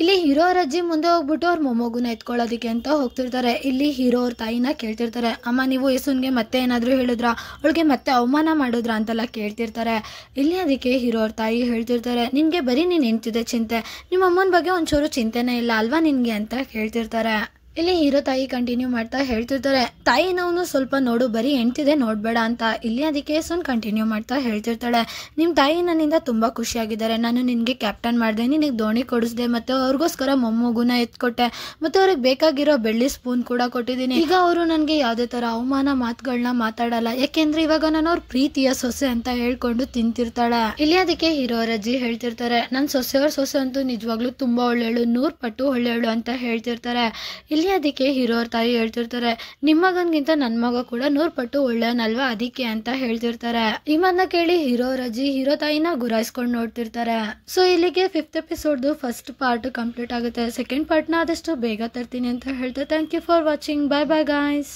ಇಲ್ಲಿ ಹೀರೋ ಅವ್ರ ಅಜ್ಜಿ ಮುಂದೆ ಹೋಗ್ಬಿಟ್ಟು ಅವ್ರ ಮೊಮ್ಮಗುನ ಎತ್ಕೊಳ್ಳೋದಕ್ಕೆ ಅಂತ ಹೋಗ್ತಿರ್ತಾರೆ. ಇಲ್ಲಿ ಹೀರೋ ಅವ್ರ ತಾಯಿನ ಕೇಳ್ತಿರ್ತಾರೆ, ಅಮ್ಮ ನೀವು ಏಸುನ್ಗೆ ಮತ್ತೆ ಏನಾದರೂ ಹೇಳಿದ್ರ, ಅವಳಿಗೆ ಮತ್ತೆ ಅವಮಾನ ಮಾಡಿದ್ರ ಅಂತೆಲ್ಲ ಕೇಳ್ತಿರ್ತಾರೆ. ಇಲ್ಲಿ ಅದಕ್ಕೆ ಹೀರೋ ಅವ್ರ ತಾಯಿ ಹೇಳ್ತಿರ್ತಾರೆ, ನಿನ್ಗೆ ಬರೀ ನೀನ್ ಹೆಂಡ್ತಿದೆ ಚಿಂತೆ, ನಿಮ್ಮ ಅಮ್ಮನ ಬಗ್ಗೆ ಒಂಚೂರು ಚಿಂತೆನೇ ಇಲ್ಲ ಅಲ್ವಾ ನಿನ್ಗೆ ಅಂತ ಕೇಳ್ತಿರ್ತಾರೆ. ಇಲ್ಲಿ ಹೀರೋ ತಾಯಿ ಕಂಟಿನ್ಯೂ ಮಾಡ್ತಾ ಹೇಳ್ತಿರ್ತಾರೆ, ತಾಯಿ ನಾವು ಸ್ವಲ್ಪ ನೋಡು, ಬರೀ ಹೆಂಡ್ತಿದೆ ನೋಡ್ಬೇಡ ಅಂತ. ಇಲ್ಲಿ ಅದಕ್ಕೆ ಸೋನ್ ಕಂಟಿನ್ಯೂ ಮಾಡ್ತಾ ಹೇಳ್ತಿರ್ತಾಳೆ, ನಿಮ್ಮ ತಾಯಿ ನನ್ನಿಂದ ತುಂಬಾ ಖುಷಿಯಾಗಿದ್ದಾರೆ, ನಾನು ನಿನ್ಗೆ ಕ್ಯಾಪ್ಟನ್ ಮಾಡಿದೆ, ನಿನಗೆ ದೋಣಿ ಕೊಡಿಸ್ದೆ, ಮತ್ತೆ ಅವ್ರಿಗೋಸ್ಕರ ಮೊಮ್ಮಗುನ ಎತ್ಕೊಟ್ಟೆ, ಮತ್ತೆ ಅವ್ರಿಗೆ ಬೇಕಾಗಿರೋ ಬೆಳ್ಳಿ ಸ್ಪೂನ್ ಕೂಡ ಕೊಟ್ಟಿದ್ದೀನಿ. ಈಗ ಅವರು ನನಗೆ ಯಾವುದೇ ತರ ಅವಮಾನ ಮಾತುಗಳನ್ನ ಮಾತಾಡಲ್ಲ, ಯಾಕೆಂದ್ರೆ ಇವಾಗ ನಾನು ಅವ್ರ ಪ್ರೀತಿಯ ಸೊಸೆ ಅಂತ ಹೇಳ್ಕೊಂಡು ತಿಂತಿರ್ತಾಳೆ. ಇಲ್ಲಿ ಅದಕ್ಕೆ ಹೀರೋ ರಜ್ಜಿ ಹೇಳ್ತಿರ್ತಾರೆ, ನನ್ನ ಸೊಸೆಯವ್ರ ಸೊಸೆ ಅಂತೂ ನಿಜವಾಗ್ಲೂ ತುಂಬಾ ಒಳ್ಳೆಯಳು, 100 ಪಟ್ಟು ಒಳ್ಳೆಯಳು ಅಂತ ಹೇಳ್ತಿರ್ತಾರೆ. ಇಲ್ಲಿ ಅದಕ್ಕೆ ಹೀರೋ ಅವ್ರ ತಾಯಿ ಹೇಳ್ತಿರ್ತಾರೆ, ನಿಮ್ಮ ಮಗನ್ಗಿಂತ ನನ್ನ ಮಗ ಕೂಡ 100 ಪಟ್ಟು ಒಳ್ಳೆಯವನಲ್ವಾ ಅದಕ್ಕೆ ಅಂತ ಹೇಳ್ತಿರ್ತಾರೆ. ಈ ಮಾತನ್ನ ಕೇಳಿ ಹೀರೋ ರಜ್ಜಿ ಹೀರೋ ತಾಯಿನ ಗುರಾಯಿಸ್ಕೊಂಡು ನೋಡ್ತಿರ್ತಾರೆ. ಸೊ ಇಲ್ಲಿಗೆ 5th ಎಪಿಸೋಡ್ದು ಫಸ್ಟ್ ಪಾರ್ಟ್ ಕಂಪ್ಲೀಟ್ ಆಗುತ್ತೆ. ಸೆಕೆಂಡ್ ಪಾರ್ಟ್ನ ಆದಷ್ಟು ಬೇಗ ತರ್ತೀನಿ ಅಂತ ಹೇಳ್ತಾ thank you for watching. Bye bye guys.